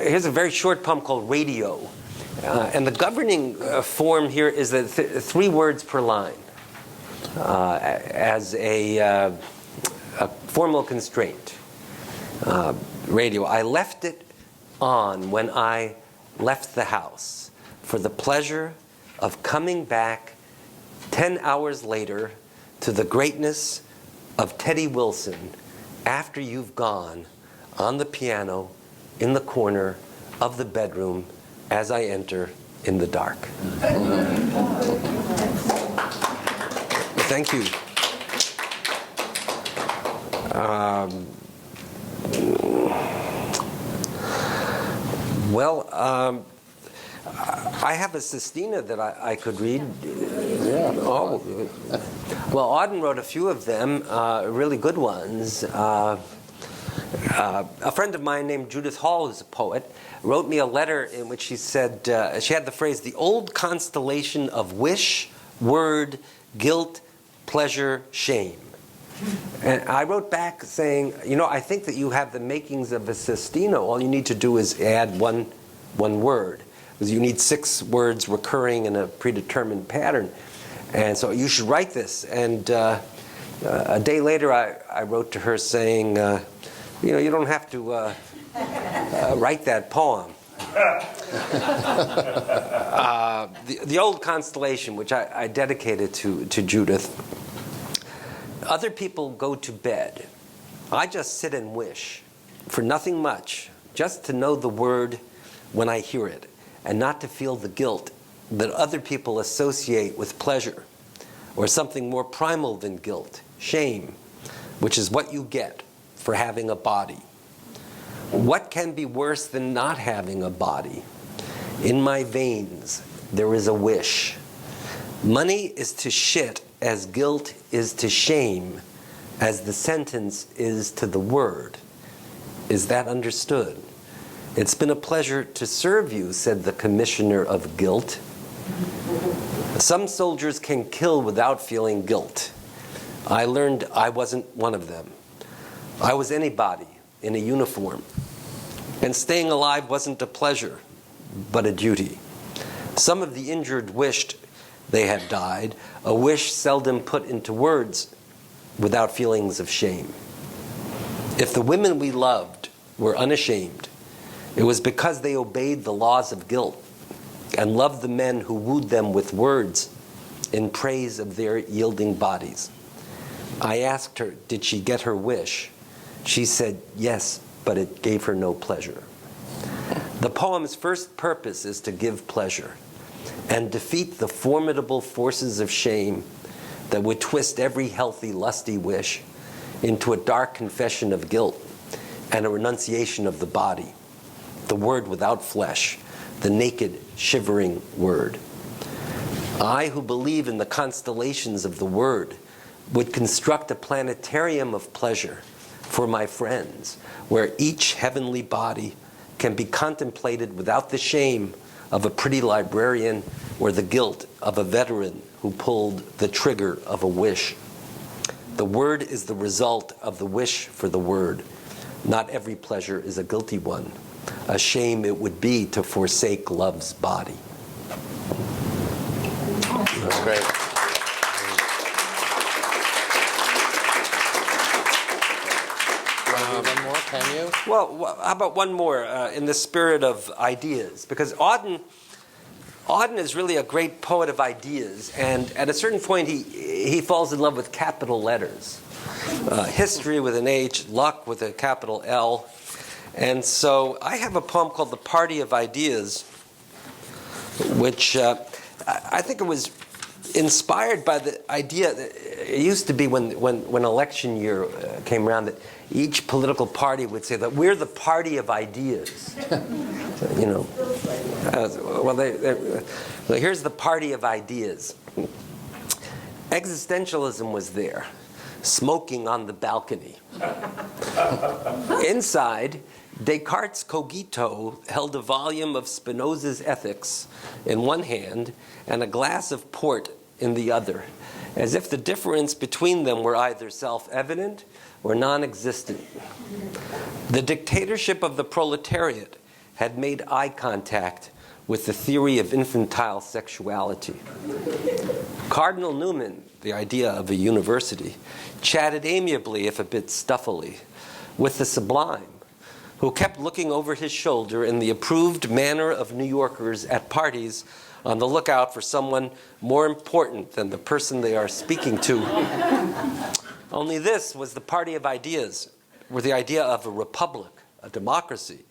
Here's a very short poem called Radio. And the governing form here is that 3 words per line as a formal constraint. Radio. I left it on when I left the house for the pleasure of coming back 10 hours later to the greatness of Teddy Wilson after you've gone on the piano in the corner of the bedroom as I enter in the dark. Thank you. I have a sestina that I could read. Yeah. Oh. Well, Auden wrote a few of them, really good ones. A friend of mine named Judith Hall, who's a poet, wrote me a letter in which she said, she had the phrase, the old constellation of wish, word, guilt, pleasure, shame. And I wrote back saying, I think that you have the makings of a Sestino. All you need to do is add one word. Because you need 6 words recurring in a predetermined pattern. And so you should write this. And a day later, I wrote to her saying, you don't have to write that poem. The old constellation, which I dedicated to Judith. Other people go to bed. I just sit and wish for nothing much, just to know the word when I hear it, and not to feel the guilt that other people associate with pleasure, or something more primal than guilt, shame, which is what you get for having a body. What can be worse than not having a body? In my veins, there is a wish. Money is to shit as guilt is to shame, as the sentence is to the word. Is that understood? It's been a pleasure to serve you, said the commissioner of guilt. Some soldiers can kill without feeling guilt. I learned I wasn't one of them. I was anybody in a uniform. And staying alive wasn't a pleasure, but a duty. Some of the injured wished they had died, a wish seldom put into words without feelings of shame. If the women we loved were unashamed, it was because they obeyed the laws of guilt and loved the men who wooed them with words in praise of their yielding bodies. I asked her, did she get her wish? She said, yes, but it gave her no pleasure. The poem's first purpose is to give pleasure and defeat the formidable forces of shame that would twist every healthy, lusty wish into a dark confession of guilt and a renunciation of the body, the word without flesh, the naked, shivering word. I, who believe in the constellations of the word, would construct a planetarium of pleasure for my friends, where each heavenly body can be contemplated without the shame of a pretty librarian or the guilt of a veteran who pulled the trigger of a wish. The word is the result of the wish for the word. Not every pleasure is a guilty one. A shame it would be to forsake love's body. That's great. One more, can you? Well, how about one more in the spirit of ideas? Because Auden is really a great poet of ideas, and at a certain point he falls in love with capital letters. History with an H, luck with a capital L. And so I have a poem called The Party of Ideas, which I think it was inspired by the idea that it used to be when election year came around that each political party would say that we're the party of ideas. Well, here's the party of ideas. Existentialism was there, smoking on the balcony. Inside, Descartes' cogito held a volume of Spinoza's Ethics in one hand and a glass of port in the other, as if the difference between them were either self-evident or non-existent. The dictatorship of the proletariat had made eye contact with the theory of infantile sexuality. Cardinal Newman, the idea of a university, chatted amiably, if a bit stuffily, with the sublime, who kept looking over his shoulder in the approved manner of New Yorkers at parties on the lookout for someone more important than the person they are speaking to. Only this was the party of ideas, where the idea of a republic, a democracy,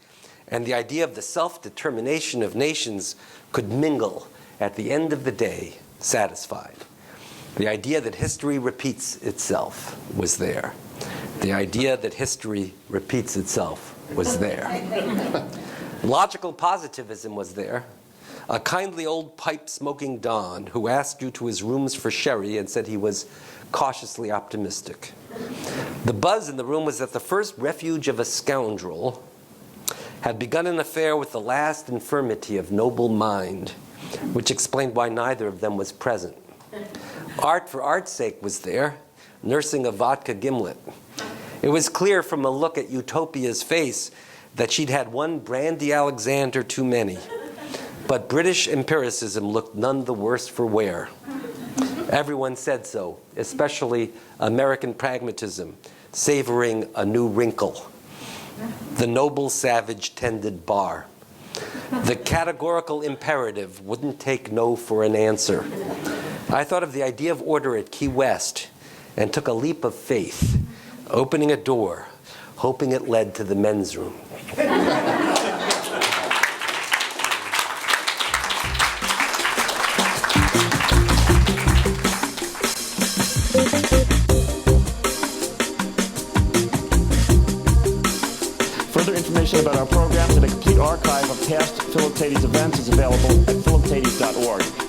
and the idea of the self-determination of nations could mingle at the end of the day, satisfied. The idea that history repeats itself was there. The idea that history repeats itself was there. Logical positivism was there. A kindly old pipe-smoking Don who asked you to his rooms for sherry and said he was cautiously optimistic. The buzz in the room was that the first refuge of a scoundrel had begun an affair with the last infirmity of noble mind, which explained why neither of them was present. Art for art's sake was there, nursing a vodka gimlet. It was clear from a look at Utopia's face that she'd had one Brandy Alexander too many. But British empiricism looked none the worse for wear. Everyone said so, especially American pragmatism, savoring a new wrinkle. The noble savage tended bar. The categorical imperative wouldn't take no for an answer. I thought of the idea of order at Key West and took a leap of faith, opening a door, hoping it led to the men's room. Further information about our programs and a complete archive of past Philoctates events is available at philoctates.org.